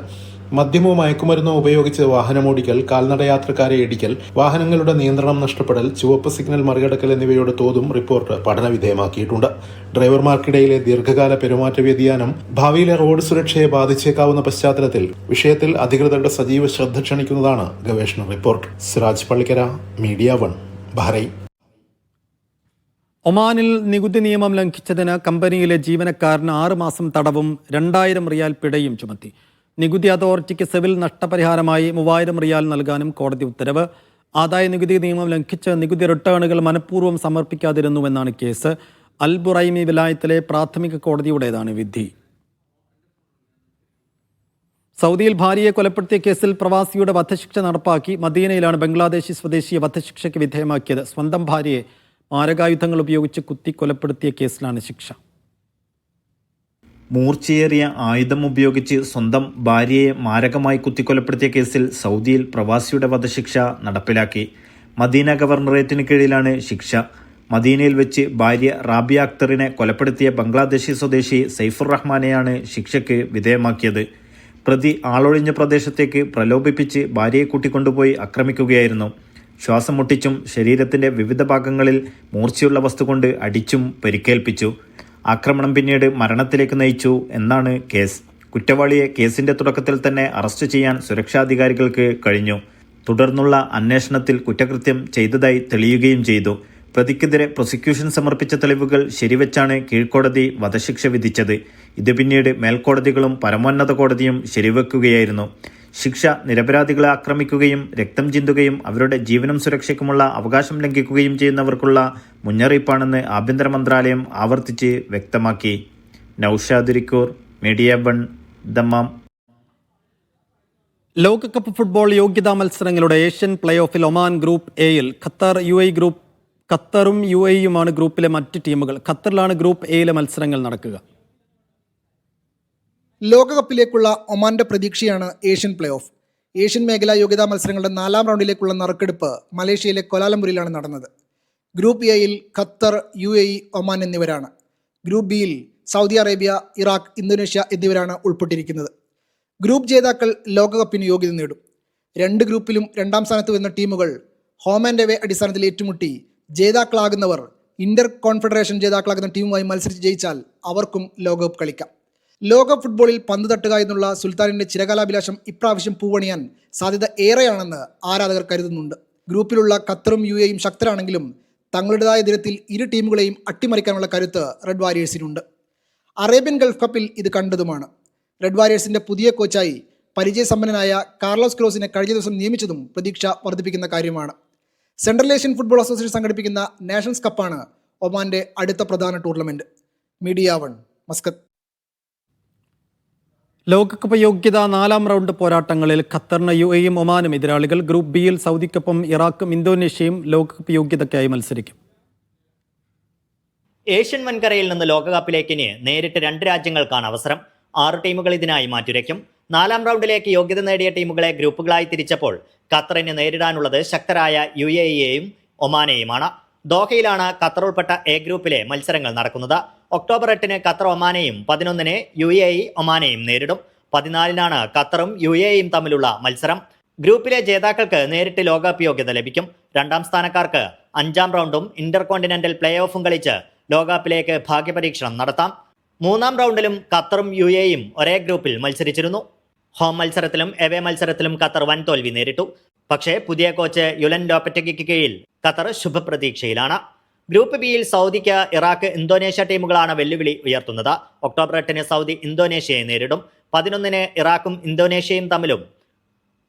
മദ്യമോ മയക്കുമരുന്നോ ഉപയോഗിച്ച് വാഹനമോടിക്കൽ, കാൽനടയാത്രക്കാരെ ഇടിക്കൽ, വാഹനങ്ങളുടെ നിയന്ത്രണം നഷ്ടപ്പെടൽ, ചുവപ്പ് സിഗ്നൽ മറികടക്കൽ എന്നിവയുടെ തോതും റിപ്പോർട്ട് പഠനവിധേയമാക്കിയിട്ടുണ്ട്. ഡ്രൈവർമാർക്കിടയിലെ ദീർഘകാല പെരുമാറ്റ വ്യതിയാനം ഭാവിയിലെ റോഡ് സുരക്ഷയെ ബാധിച്ചേക്കാവുന്ന പശ്ചാത്തലത്തിൽ വിഷയത്തിൽ അധികൃതരുടെ സജീവ ശ്രദ്ധ ക്ഷണിക്കുന്നതാണ് ഗവേഷണ report. Siraj Pallikkara, media 1, Bahrain. ഒമാനിൽ നികുതി നിയമം ലംഘിച്ചതിന് കമ്പനിയിലെ ജീവനക്കാരന് 6 മാസം തടവും 2000 റിയാൽ പിഴയും ചുമത്തി. നികുതി അതോറിറ്റിക്ക് സിവിൽ നഷ്ടപരിഹാരമായി 3000 റിയാൽ നൽകാനും കോടതി ഉത്തരവ്. ആദായ നികുതി നിയമം ലംഘിച്ച് നികുതി റിട്ടേണുകൾ മനഃപൂർവ്വം സമർപ്പിക്കാതിരുന്നുവെന്നാണ് കേസ്. അൽ ബുറൈമി വിലായത്തിലെ പ്രാഥമിക കോടതിയുടേതാണ് വിധി. സൗദിയിൽ ഭാര്യയെ കൊലപ്പെടുത്തിയ കേസിൽ പ്രവാസിയുടെ വധശിക്ഷ നടപ്പാക്കി. മദീനയിലാണ് ബംഗ്ലാദേശി സ്വദേശിയെ വധശിക്ഷയ്ക്ക് വിധേയമാക്കിയത്. സ്വന്തം ഭാര്യയെ മാരകായുധങ്ങൾ ഉപയോഗിച്ച് കുത്തി കൊലപ്പെടുത്തിയ കേസിലാണ് ശിക്ഷ. മൂർച്ചയേറിയ ആയുധം ഉപയോഗിച്ച് സ്വന്തം ഭാര്യയെ മാരകമായി കുത്തിക്കൊലപ്പെടുത്തിയ കേസിൽ സൗദിയിൽ പ്രവാസിയുടെ വധശിക്ഷ നടപ്പിലാക്കി. മദീന ഗവർണറേറ്റിന് കീഴിലാണ് ശിക്ഷ. മദീനയിൽ വെച്ച് ഭാര്യ റാബിയ അക്തറിനെ കൊലപ്പെടുത്തിയ ബംഗ്ലാദേശി സ്വദേശി സൈഫുർ റഹ്മാനെയാണ് ശിക്ഷയ്ക്ക് വിധേയമാക്കിയത്. പ്രതി ആളൊഴിഞ്ഞ പ്രദേശത്തേക്ക് പ്രലോഭിപ്പിച്ച് ഭാര്യയെ കൂട്ടിക്കൊണ്ടുപോയി ആക്രമിക്കുകയായിരുന്നു. ശ്വാസം മുട്ടിച്ചും ശരീരത്തിന്റെ വിവിധ ഭാഗങ്ങളിൽ മൂർച്ചയുള്ള വസ്തു കൊണ്ട് അടിച്ചും പരിക്കേൽപ്പിച്ചു. ആക്രമണം പിന്നീട് മരണത്തിലേക്ക് നയിച്ചു എന്നാണ് കേസ്. കുറ്റവാളിയെ കേസിന്റെ തുടക്കത്തിൽ തന്നെ അറസ്റ്റ് ചെയ്യാൻ സുരക്ഷാധികാരികൾക്ക് കഴിഞ്ഞു. തുടർന്നുള്ള അന്വേഷണത്തിൽ കുറ്റകൃത്യം ചെയ്തതായി തെളിയുകയും ചെയ്തു. പ്രതിക്കെതിരെ പ്രോസിക്യൂഷൻ സമർപ്പിച്ച തെളിവുകൾ ശരിവെച്ചാണ് കീഴ്ക്കോടതി വധശിക്ഷ വിധിച്ചത്. ഇത് പിന്നീട് മേൽക്കോടതികളും പരമോന്നത കോടതിയും ശരിവെക്കുകയായിരുന്നു. ശിക്ഷ നിരപരാധികളെ ആക്രമിക്കുകയും രക്തം ചിന്തുകയും അവരുടെ ജീവനും സുരക്ഷയ്ക്കുമുള്ള അവകാശം ലംഘിക്കുകയും ചെയ്യുന്നവർക്കുള്ള മുന്നറിയിപ്പാണെന്ന് ആഭ്യന്തര മന്ത്രാലയം ആവർത്തിച്ച് വ്യക്തമാക്കി. Naushad Irikkur, media 1, Dammam. ലോകകപ്പ് ഫുട്ബോൾ യോഗ്യതാ മത്സരങ്ങളുടെ ഏഷ്യൻ പ്ലേ ഓഫിൽ ഒമാൻ ഗ്രൂപ്പ് എയിൽ ഖത്തറും യു എയുമാണ് ഗ്രൂപ്പിലെ മറ്റ് ടീമുകൾ. ഖത്തറിലാണ് ഗ്രൂപ്പ് എയിലെ മത്സരങ്ങൾ നടക്കുക. ലോകകപ്പിലേക്കുള്ള ഒമാന്റെ പ്രതീക്ഷയാണ് ഏഷ്യൻ പ്ലേ ഓഫ്. ഏഷ്യൻ മേഖലാ യോഗ്യതാ മത്സരങ്ങളുടെ 4ാം റൗണ്ടിലേക്കുള്ള നറുക്കെടുപ്പ് മലേഷ്യയിലെ കോലാലംപൂരിലാണ് നടന്നത്. ഗ്രൂപ്പ് എയിൽ ഖത്തർ, UAE, ഒമാൻ എന്നിവരാണ്. ഗ്രൂപ്പ് ബിയിൽ സൗദി അറേബ്യ, ഇറാഖ്, ഇന്തോനേഷ്യ എന്നിവരാണ് ഉൾപ്പെട്ടിരിക്കുന്നത്. ഗ്രൂപ്പ് ജേതാക്കൾ ലോകകപ്പിന് യോഗ്യത നേടും. 2 ഗ്രൂപ്പിലും 2ാം സ്ഥാനത്ത് വരുന്ന ടീമുകൾ ഹോം ആൻഡ് അവേ അടിസ്ഥാനത്തിൽ ഏറ്റുമുട്ടി ജേതാക്കളാകുന്നവർ ഇന്റർ കോൺഫെഡറേഷൻ ജേതാക്കളാകുന്ന ടീമുമായി മത്സരിച്ച് ജയിച്ചാൽ അവർക്കും ലോകകപ്പ് കളിക്കാം. ലോകകപ്പ് ഫുട്ബോളിൽ പന്ത് തട്ടുക എന്നുള്ള സുൽത്താനിന്റെ ചിരകാലാഭിലാഷം ഇപ്രാവശ്യം പൂവണിയാൻ സാധ്യത ഏറെയാണെന്ന് ആരാധകർ കരുതുന്നുണ്ട്. ഗ്രൂപ്പിലുള്ള ഖത്തറും UAEയും ശക്തരാണെങ്കിലും തങ്ങളുടേതായ ദിനത്തിൽ ഇരു ടീമുകളെയും അട്ടിമറിക്കാനുള്ള കരുത്ത് റെഡ് വാരിയേഴ്സിനുണ്ട്. അറേബ്യൻ ഗൾഫ് കപ്പിൽ ഇത് കണ്ടതുമാണ്. റെഡ് വാരിയേഴ്സിന്റെ പുതിയ കോച്ചായി പരിചയസമ്പന്നനായ കാർലോസ് ക്രോസിനെ കഴിഞ്ഞ ദിവസം നിയമിച്ചതും പ്രതീക്ഷ വർദ്ധിപ്പിക്കുന്ന കാര്യമാണ്. സെൻട്രൽ ഏഷ്യൻ ഫുട്ബോൾ അസോസിയേഷൻ സംഘടിപ്പിക്കുന്ന നാഷൻസ് കപ്പാണ് ഒമാന്റെ അടുത്ത പ്രധാന ടൂർണമെന്റ്. Media 1, Muscat. ലോകകപ്പ് യോഗ്യത 4ാം റൗണ്ട് പോരാട്ടങ്ങളിൽ ഖത്തറിന് UAEയും ഒമാനും എതിരാളികൾ. ഗ്രൂപ്പ് ബിയിൽ സൗദിക്കൊപ്പം ഇറാഖും ഇന്തോനേഷ്യയും ലോകകപ്പ് യോഗ്യതയ്ക്കായി മത്സരിക്കും. ഏഷ്യൻ വൻകരയിൽ നിന്ന് ലോകകപ്പിലേക്ക് ഇനി നേരിട്ട് 2 രാജ്യങ്ങൾക്കാണ് അവസരം. 6 ടീമുകൾ ഇതിനായി മാറ്റുരയ്ക്കും. 4ാം റൗണ്ടിലേക്ക് യോഗ്യത നേടിയ ടീമുകളെ ഗ്രൂപ്പുകളായി തിരിച്ചപ്പോൾ ഖത്തറിന് നേരിടാനുള്ളത് ശക്തരായ UAEയെയും ഒമാനെയുമാണ്. ദോഹയിലാണ് ഖത്തർ ഉൾപ്പെട്ട എ ഗ്രൂപ്പിലെ മത്സരങ്ങൾ നടക്കുന്നത്. ഒക്ടോബർ 8-ന് ഖത്തർ ഒമാനെയും 11-ന് UAE ഒമാനെയും നേരിടും. 14-നാണ് ഖത്തറും UAEയും തമ്മിലുള്ള മത്സരം. ഗ്രൂപ്പിലെ ജേതാക്കൾക്ക് നേരിട്ട് ലോകകപ്പ് യോഗ്യത ലഭിക്കും. 2ാം സ്ഥാനക്കാർക്ക് 5ാം റൗണ്ടും ഇന്റർ കോണ്ടിനെന്റൽ പ്ലേ ഓഫും കളിച്ച് ലോകകപ്പിലേക്ക് ഭാഗ്യപരീക്ഷണം നടത്താം. 3ാം റൗണ്ടിലും ഖത്തറും UAEയും ഒരേ ഗ്രൂപ്പിൽ മത്സരിച്ചിരുന്നു. ഹോം മത്സരത്തിലും എവേ മത്സരത്തിലും ഖത്തർ വൻ തോൽവി നേരിട്ടു. പക്ഷേ പുതിയ കോച്ച് യുലൻ ലോപ്പറ്റഗിക്ക് കീഴിൽ ഖത്തർ ശുഭപ്രതീക്ഷയിലാണ്. ഗ്രൂപ്പ് ബിയിൽ സൗദിക്ക് ഇറാഖ്, ഇന്തോനേഷ്യ ടീമുകളാണ് വെല്ലുവിളി ഉയർത്തുന്നത്. ഒക്ടോബർ 8-ന് സൗദി ഇന്തോനേഷ്യയെ നേരിടും. 11-ന് ഇറാഖും ഇന്തോനേഷ്യയും തമ്മിലും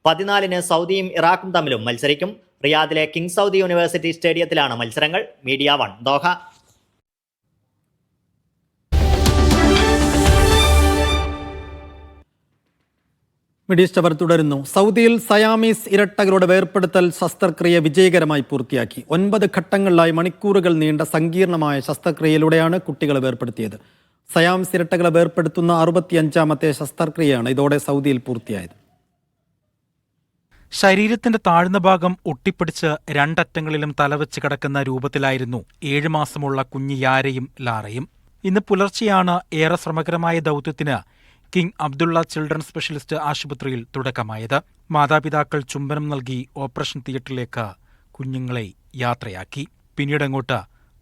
14-ന് സൗദിയും ഇറാഖും തമ്മിലും മത്സരിക്കും. റിയാദിലെ കിങ് സൗദി യൂണിവേഴ്സിറ്റി സ്റ്റേഡിയത്തിലാണ് മത്സരങ്ങൾ. Media 1, Doha. മിഡിയസ്റ്റ് അവർ തുടരുന്നു. സൗദിയിൽ സയാമീസ് ഇരട്ടകളുടെ വേർപെടുത്തൽ ശസ്ത്രക്രിയ വിജയകരമായി പൂർത്തിയാക്കി. 9 ഘട്ടങ്ങളിലായി മണിക്കൂറുകൾ നീണ്ട സങ്കീർണമായ ശസ്ത്രക്രിയയിലൂടെയാണ് കുട്ടികളെ വേർപെടുത്തിയത്. സയാമീസ് ഇരട്ടകളെ വേർപെടുത്തുന്ന 65ാമത്തെ ശസ്ത്രക്രിയയാണ് ഇതോടെ സൗദിയിൽ പൂർത്തിയായത്. ശരീരത്തിന്റെ താഴ്ന്ന ഭാഗം ഒട്ടിപ്പിടിച്ച് 2 അറ്റങ്ങളിലും തലവെച്ച് കിടക്കുന്ന രൂപത്തിലായിരുന്നു 7 മാസമുള്ള കുഞ്ഞ് യാരയും ലാറയും. ഇന്ന് പുലർച്ചെയാണ് ഏറെ ശ്രമകരമായ ദൗത്യത്തിന് കിങ് അബ്ദുള്ള ചിൽഡ്രൻ സ്പെഷ്യലിസ്റ്റ് ആശുപത്രിയിൽ തുടക്കമായത്. മാതാപിതാക്കൾ ചുംബനം നൽകി ഓപ്പറേഷൻ തിയേറ്ററിലേക്ക് കുഞ്ഞുങ്ങളെ യാത്രയാക്കി. പിന്നീടങ്ങോട്ട്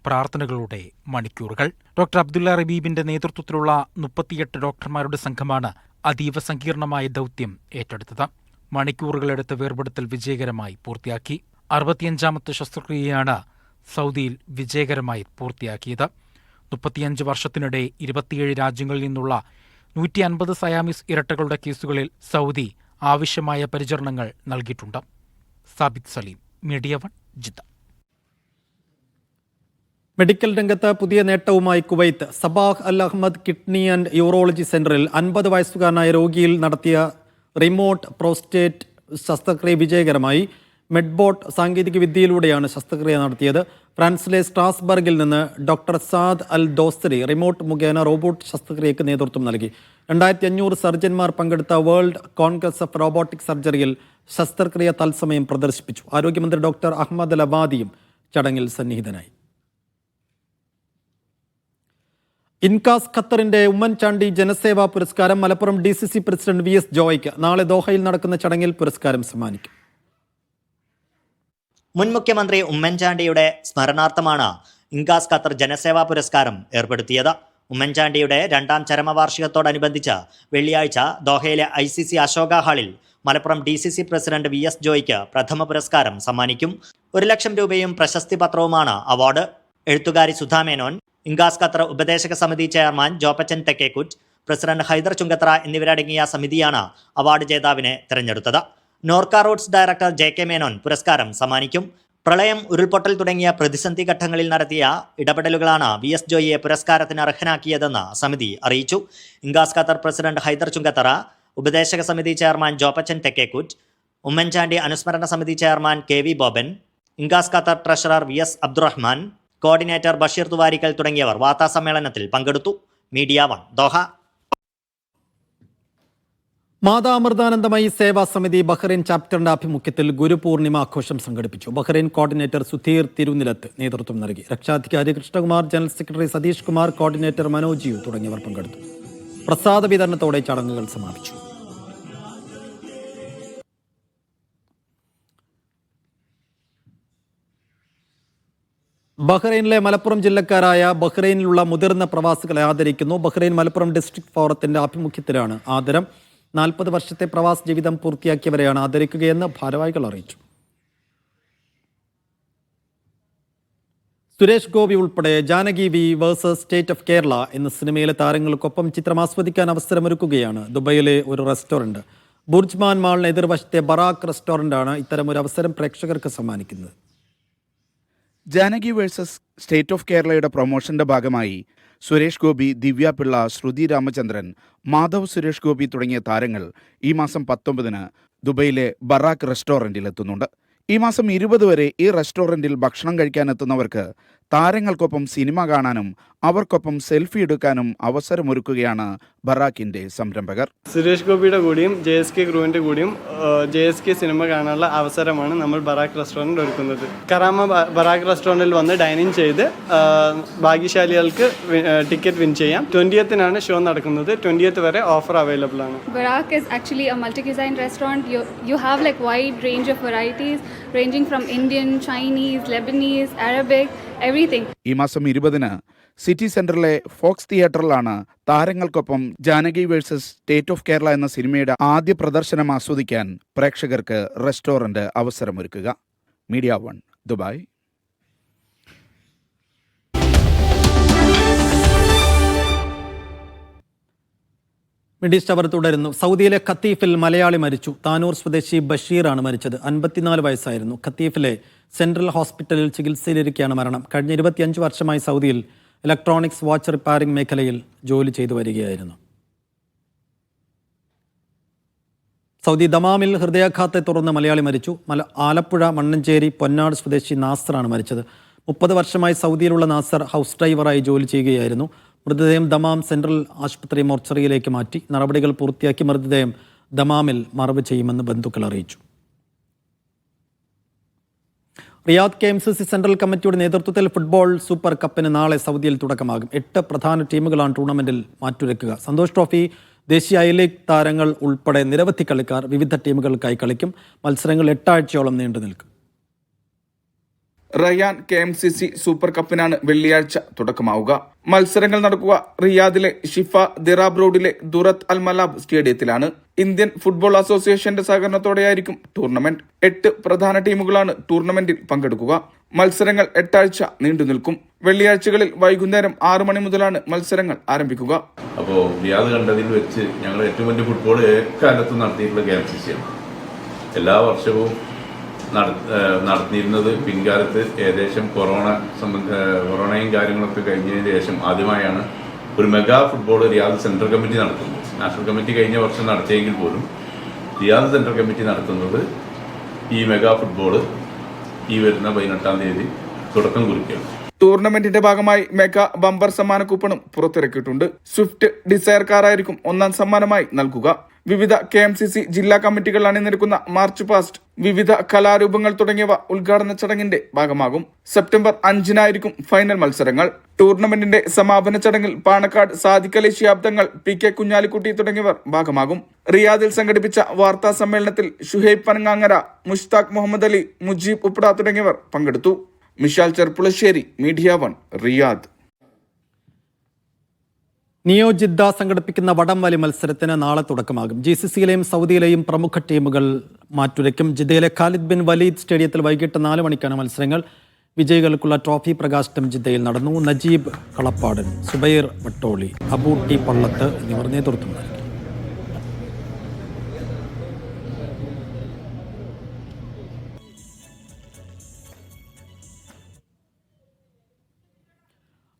പ്രാർത്ഥനകളുടെ മണിക്കൂറുകൾ. ഡോക്ടർ അബ്ദുള്ള റബീബിന്റെ നേതൃത്വത്തിലുള്ള 38 ഡോക്ടർമാരുടെ സംഘമാണ് അതീവ സങ്കീർണമായ ദൗത്യം ഏറ്റെടുത്തത്. മണിക്കൂറുകളെടുത്ത് വേർപെടുത്തൽ വിജയകരമായി പൂർത്തിയാക്കി. 65ാമത്തെ ശസ്ത്രക്രിയയാണ് സൗദിയിൽ വിജയകരമായി പൂർത്തിയാക്കിയത്. 35 വർഷത്തിനിടെ 27 രാജ്യങ്ങളിൽ നിന്നുള്ള 150 സയാമീസ് ഇരട്ടകളുടെ കേസുകളിൽ സൗദി ആവശ്യമായ പരിചരണങ്ങൾ നൽകിയിട്ടുണ്ട്. Sabith Saleem, media 1, Jeddah. Medical രംഗത്ത് പുതിയ നേട്ടവുമായി Kuwait. Sabah Al Ahmad kidney and urology സെന്ററിൽ 50 വയസ്സുകാരനായ രോഗിയിൽ നടത്തിയ റിമോട്ട് പ്രോസ്റ്റേറ്റ് ശസ്ത്രക്രിയ വിജയകരമായി. മെഡ്ബോട്ട് സാങ്കേതിക വിദ്യയിലൂടെയാണ് ശസ്ത്രക്രിയ നടത്തിയത്. ഫ്രാൻസിലെ സ്ട്രാസ്ബർഗിൽ നിന്ന് ഡോക്ടർ സാദ് അൽ ദോസ്തരി റിമോട്ട് മുഖേന റോബോട്ട് ശസ്ത്രക്രിയയ്ക്ക് നേതൃത്വം നൽകി. 2500 സർജന്മാർ പങ്കെടുത്ത വേൾഡ് കോൺഗ്രസ് ഓഫ് റോബോട്ടിക് സർജറിയിൽ ശസ്ത്രക്രിയ തത്സമയം പ്രദർശിപ്പിച്ചു. ആരോഗ്യമന്ത്രി ഡോക്ടർ അഹമ്മദ് ലവാദിയും ചടങ്ങിൽ സന്നിഹിതനായി. ഇൻകാസ് ഖത്തറിന്റെ ഉമ്മൻചാണ്ടി ജനസേവാ പുരസ്കാരം മലപ്പുറം DCC പ്രസിഡന്റ് VS ജോയ്ക്ക് നാളെ ദോഹയിൽ നടക്കുന്ന ചടങ്ങിൽ പുരസ്കാരം സമ്മാനിക്കും. മുൻ മുഖ്യമന്ത്രി ഉമ്മൻചാണ്ടിയുടെ സ്മരണാർത്ഥമാണ് ഇൻകാസ് ഖത്തർ ജനസേവാ പുരസ്കാരം ഏർപ്പെടുത്തിയത്. ഉമ്മൻചാണ്ടിയുടെ 2ാം ചരമവാർഷികത്തോടനുബന്ധിച്ച് വെള്ളിയാഴ്ച ദോഹയിലെ ICC അശോക ഹാളിൽ മലപ്പുറം DCC പ്രസിഡന്റ് VS ജോയ്ക്ക് പ്രഥമ പുരസ്കാരം സമ്മാനിക്കും. 1 ലക്ഷം രൂപയും പ്രശസ്തി പത്രവുമാണ് അവാർഡ്. എഴുത്തുകാരി സുധാ മേനോൻ, ഇൻകാസ് ഖത്തർ ഉപദേശക സമിതി ചെയർമാൻ ജോപ്പച്ചൻ തെക്കേക്കുറ്റ്, പ്രസിഡന്റ് ഹൈദർ ചുങ്കത്ര എന്നിവരടങ്ങിയ സമിതിയാണ് അവാർഡ് ജേതാവിനെ തെരഞ്ഞെടുത്തത്. Norka Roots director JK Menon പുരസ്കാരം സമ്മാനിക്കും. പ്രളയം, ഉരുൾപൊട്ടൽ തുടങ്ങിയ പ്രതിസന്ധി ഘട്ടങ്ങളിൽ നടത്തിയ ഇടപെടലുകളാണ് VS ജോയിയെ പുരസ്കാരത്തിന് അർഹനാക്കിയതെന്ന് സമിതി അറിയിച്ചു. ഇൻകാസ് ഖത്തർ പ്രസിഡന്റ് ഹൈദർ ചുങ്കത്തറ, ഉപദേശക സമിതി ചെയർമാൻ ജോപ്പച്ചൻ തെക്കേക്കുറ്റ്, ഉമ്മൻചാണ്ടി അനുസ്മരണ സമിതി chairman KV Boban, INCAS Qatar treasurer VS Abdurahman, coordinator Basheer Thuvarikkal തുടങ്ങിയവർ വാർത്താസമ്മേളനത്തിൽ പങ്കെടുത്തു. Media 1 Doha. Mata Amritanandamayi Seva Samithi Bahrain ചാപ്റ്ററിന്റെ ആഭിമുഖ്യത്തിൽ ഗുരുപൂർണിമ ആഘോഷം സംഘടിപ്പിച്ചു. ബഹ്റൈൻ കോർഡിനേറ്റർ സുധീർ തിരുനിലത്ത് നേതൃത്വം നൽകി. രക്ഷാധികാരി Krishnakumar, general secretary Satish Kumar, coordinator Manoj U തുടങ്ങിയവർ പങ്കെടുത്തു. പ്രസാദ വിതരണത്തോടെ ചടങ്ങുകൾ സമാപിച്ചു. ബഹ്റൈനിലെ മലപ്പുറം ജില്ലക്കാരായ ബഹ്റൈനിലുള്ള മുതിർന്ന പ്രവാസികളെ ആദരിക്കുന്നു. ബഹ്റൈൻ മലപ്പുറം ഡിസ്ട്രിക്ട് ഫോറത്തിന്റെ ആഭിമുഖ്യത്തിലാണ് ആദരം. 40 വർഷത്തെ പ്രവാസ ജീവിതം പൂർത്തിയാക്കിയവരെയാണ് ആദരിക്കുകയെന്ന് ഭാരവാഹികൾ അറിയിച്ചു. സുരേഷ് ഗോപി ഉൾപ്പെടെ Janaki V versus state of Kerala എന്ന സിനിമയിലെ താരങ്ങൾക്കൊപ്പം ചിത്രം ആസ്വദിക്കാൻ അവസരമൊരുക്കുകയാണ് ദുബൈയിലെ ഒരു റെസ്റ്റോറന്റ്. ബുർജ്മാൻ മാളിന് എതിർവശത്തെ ബറാക്ക് റെസ്റ്റോറന്റാണ് ഇത്തരമൊരു അവസരം പ്രേക്ഷകർക്ക് സമ്മാനിക്കുന്നത്. ജാനകി വേഴ്സസ് സ്റ്റേറ്റ് ഓഫ് കേരളയുടെ പ്രൊമോഷന്റെ ഭാഗമായി സുരേഷ് ഗോപി, ദിവ്യ പിള്ള, ശ്രുതി രാമചന്ദ്രൻ, മാധവ് സുരേഷ് ഗോപി തുടങ്ങിയ താരങ്ങൾ ഈ മാസം 19-ന് ദുബൈയിലെ ബറാക്ക് റെസ്റ്റോറൻറ്റിലെത്തുന്നുണ്ട്. ഈ മാസം 20 വരെ ഈ റെസ്റ്റോറൻറ്റിൽ ഭക്ഷണം കഴിക്കാനെത്തുന്നവർക്ക് താരങ്ങൾക്കൊപ്പം സിനിമ കാണാനും അവർക്കൊപ്പം സെൽഫി എടുക്കാനും അവസരമൊരുക്കുകയാണ് ബറാക്കിന്റെ സംരംഭകർ. സുരേഷ് ഗോപിയുടെ കൂടിയും JSK ക്രൂവിന്റെ കൂടിയും JSK സിനിമ കാണാനുള്ള അവസരമാണ് നമ്മൾ ബറാക്ക് റെസ്റ്റോറൻറ്റ് ഒരുക്കുന്നത്. കറാമ ബറാക്ക് റെസ്റ്റോറൻറ്റിൽ വന്ന് ഡൈനിങ് ചെയ്ത് ഭാഗ്യശാലികൾക്ക് ടിക്കറ്റ് വിൻ ചെയ്യാം. 20th ഷോ നടക്കുന്നത്. 20th വരെ ഓഫർ അവൈലബിൾ ആണ്. Barak is actually a multi-cuisine restaurant. You have like wide range of varieties ranging from Indian, Chinese, Lebanese, Arabic, everything. ഈ മാസം 20-ന് സിറ്റി സെന്ററിലെ ഫോക്സ് തിയേറ്ററിലാണ് താരങ്ങൾക്കൊപ്പം Janaki versus state of Kerala എന്ന സിനിമയുടെ ആദ്യ പ്രദർശനം ആസ്വദിക്കാൻ പ്രേക്ഷകർക്ക് റെസ്റ്റോറന്റ് അവസരമൊരുക്കുക. Media 1 Dubai. മിഡിസ്റ്റ് അവർ തുടരുന്നു. സൗദിയിലെ ഖത്തീഫിൽ മലയാളി മരിച്ചു. താനൂർ സ്വദേശി ബഷീറാണ് മരിച്ചത്. 54 വയസ്സായിരുന്നു. ഖത്തീഫിലെ സെൻട്രൽ ഹോസ്പിറ്റലിൽ ചികിത്സയിലിരിക്കെയാണ് മരണം. കഴിഞ്ഞ 25 വർഷമായി സൗദിയിൽ ഇലക്ട്രോണിക്സ് വാച്ച് റിപ്പയറിംഗ് മേഖലയിൽ ജോലി ചെയ്തു വരികയായിരുന്നു. സൗദി ദമാമിൽ ഹൃദയാഘാതത്തെ തുടർന്ന് മലയാളി മരിച്ചു. ആലപ്പുഴ മണ്ണഞ്ചേരി പൊന്നാട് സ്വദേശി നാസറാണ് മരിച്ചത്. 30 വർഷമായി സൗദിയിലുള്ള നാസർ ഹൗസ് ഡ്രൈവറായി ജോലി ചെയ്യുകയായിരുന്നു. മൃതദേഹം ദമാം സെൻട്രൽ ആശുപത്രി മോർച്ചറിയിലേക്ക് മാറ്റി. നടപടികൾ പൂർത്തിയാക്കി മൃതദേഹം ദമാമിൽ മറവ് ചെയ്യുമെന്ന് ബന്ധുക്കൾ അറിയിച്ചു. റിയാദ് KMCC സെൻട്രൽ കമ്മിറ്റിയുടെ നേതൃത്വത്തിൽ ഫുട്ബോൾ സൂപ്പർ കപ്പിന് നാളെ സൗദിയിൽ തുടക്കമാകും. 8 പ്രധാന ടീമുകളാണ് ടൂർണമെന്റിൽ മാറ്റുരയ്ക്കുക. സന്തോഷ് ട്രോഫി, ദേശീയ ഐ ലീഗ് താരങ്ങൾ ഉൾപ്പെടെ നിരവധി കളിക്കാർ വിവിധ ടീമുകൾക്കായി കളിക്കും. മത്സരങ്ങൾ 8 ആഴ്ചയോളം നീണ്ടു നിൽക്കും. റയാൻ KMCC സൂപ്പർ കപ്പിനാണ് വെള്ളിയാഴ്ച തുടക്കമാവുക. മത്സരങ്ങൾ നടക്കുക റിയാദിലെ ഷിഫ ദിറാബ് റോഡിലെ ദുറത്ത് അൽ മലാബ് സ്റ്റേഡിയത്തിലാണ്. ഇന്ത്യൻ ഫുട്ബോൾ അസോസിയേഷന്റെ സഹകരണത്തോടെയായിരിക്കും ടൂർണമെന്റ്. 8 പ്രധാന ടീമുകളാണ് ടൂർണമെന്റിൽ പങ്കെടുക്കുക. മത്സരങ്ങൾ 8 ആഴ്ച നീണ്ടു നിൽക്കും. വെള്ളിയാഴ്ചകളിൽ വൈകുന്നേരം 6 മണി മുതലാണ് മത്സരങ്ങൾ ആരംഭിക്കുക. അപ്പോൾ റിയാദ് കണ്ടതിൽ വെച്ച് ഞങ്ങൾ ഏറ്റവും വലിയ ഫുട്ബോൾ എക്കാലത്തും നടത്തിയിട്ടുള്ള KMCC ആണ്. എല്ലാ വർഷവും നടത്തിയിരുന്നത്. പിൻകാലത്ത് ഏകദേശം കൊറോണയും കാര്യങ്ങളൊക്കെ കഴിഞ്ഞതിന് ശേഷം ആദ്യമായാണ് ഒരു mega football Riyadh central committee നടത്തുന്നത്. നാഷണൽ കമ്മിറ്റി കഴിഞ്ഞ വർഷം നടത്തിയെങ്കിൽ പോലും റിയാദ് സെൻട്രൽ കമ്മിറ്റി നടത്തുന്നത് ഈ മെഗാ ഫുട്ബോൾ ഈ വരുന്ന 18-ാം തീയതി തുടക്കം കുറിക്കുകയാണ്. ടൂർണമെന്റിന്റെ ഭാഗമായി മെഗാ ബമ്പർ സമ്മാന കൂപ്പണും പുറത്തിറക്കിയിട്ടുണ്ട്. സ്വിഫ്റ്റ് ഡിസയർ കാറായിരിക്കും ഒന്നാം സമ്മാനമായി നൽകുക. വിവിധ KMCC ജില്ലാ കമ്മിറ്റികൾ അണിനിരക്കുന്ന മാർച്ച് പാസ്റ്റ്, വിവിധ കലാരൂപങ്ങൾ തുടങ്ങിയവ ഉദ്ഘാടന ചടങ്ങിന്റെ ഭാഗമാകും. സെപ്റ്റംബർ 5-നായിരിക്കും ഫൈനൽ മത്സരങ്ങൾ. ടൂർണമെന്റിന്റെ സമാപന ചടങ്ങിൽ പാണക്കാട് സാദിഖ് അലി ശിഹാബ് തങ്ങൾ, PK കുഞ്ഞാലിക്കുട്ടി തുടങ്ങിയവർ ഭാഗമാകും. റിയാദിൽ സംഘടിപ്പിച്ച വാർത്താ സമ്മേളനത്തിൽ ഷുഹൈബ് പനങ്ങാങ്ങര, മുഷ്താഖ് മുഹമ്മദ് അലി, മുജീബ് ഉപ്ര തുടങ്ങിയവർ പങ്കെടുത്തു. Mishal Cherpulassery, media 1, Riyadh. Neo Jeddah സംഘടിപ്പിക്കുന്ന വടംവലി മത്സരത്തിന് നാളെ തുടക്കമാകും. GCCയിലെയും സൗദിയിലെയും പ്രമുഖ ടീമുകൾ മാറ്റുരയ്ക്കും. ജിദ്ദയിലെ ഖാലിദ് ബിൻ വലീദ് സ്റ്റേഡിയത്തിൽ വൈകിട്ട് 4 മണിക്കാണ് മത്സരങ്ങൾ. വിജയികൾക്കുള്ള ട്രോഫി പ്രകാശനം ജിദ്ദയിൽ നടന്നു. നജീബ് കളപ്പാടൻ, സുബൈർ വട്ടോളി, അബു ടി പള്ളത്ത് എന്നിവർ നേതൃത്വം നൽകി.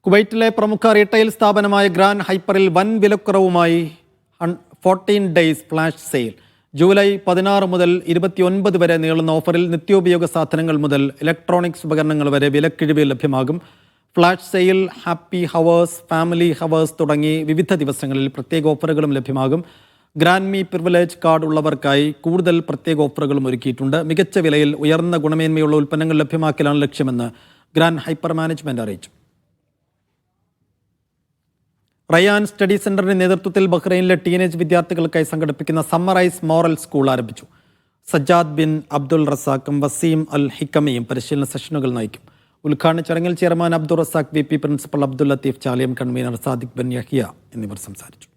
കുവൈറ്റിലെ പ്രമുഖ റീറ്റെയിൽ സ്ഥാപനമായ ഗ്രാൻഡ് ഹൈപ്പറിൽ വൻ വിലക്കുറവുമായി 14 ഡേയ്സ് ഫ്ലാഷ് സെയിൽ. ജൂലൈ 16 മുതൽ 29 വരെ നീളുന്ന ഓഫറിൽ നിത്യോപയോഗ സാധനങ്ങൾ മുതൽ ഇലക്ട്രോണിക്സ് ഉപകരണങ്ങൾ വരെ വിലക്കിഴിവ് ലഭ്യമാകും. Flash sale, happy hours, family hours തുടങ്ങി വിവിധ ദിവസങ്ങളിൽ പ്രത്യേക ഓഫറുകളും ലഭ്യമാകും. ഗ്രാൻഡ് മീ പ്രിവിലേജ് കാർഡ് ഉള്ളവർക്കായി കൂടുതൽ പ്രത്യേക ഓഫറുകളും ഒരുക്കിയിട്ടുണ്ട്. മികച്ച വിലയിൽ ഉയർന്ന ഗുണമേന്മയുള്ള ഉൽപ്പന്നങ്ങൾ ലഭ്യമാക്കലാണ് ലക്ഷ്യമെന്ന് ഗ്രാൻഡ് ഹൈപ്പർ മാനേജ്മെന്റ് അറിയിച്ചു. റയാൻ സ്റ്റഡി സെന്ററിന്റെ നേതൃത്വത്തിൽ ബഹ്റൈനിലെ ടീനേജ് വിദ്യാർത്ഥികൾക്കായി സംഘടിപ്പിക്കുന്ന സമ്മറൈസ് മോറൽ സ്കൂൾ ആരംഭിച്ചു. സജ്ജാദ് ബിൻ അബ്ദുൾ റസാഖും വസീം അൽ ഹിക്കമിയും പരിശീലന സെഷനുകൾ നയിക്കും. ഉദ്ഘാടന ചടങ്ങിൽ chairman Abdul Razak, VP principal Abdul Latheef Chaliyam, convener Sadiq bin Yahiya എന്നിവർ സംസാരിച്ചു.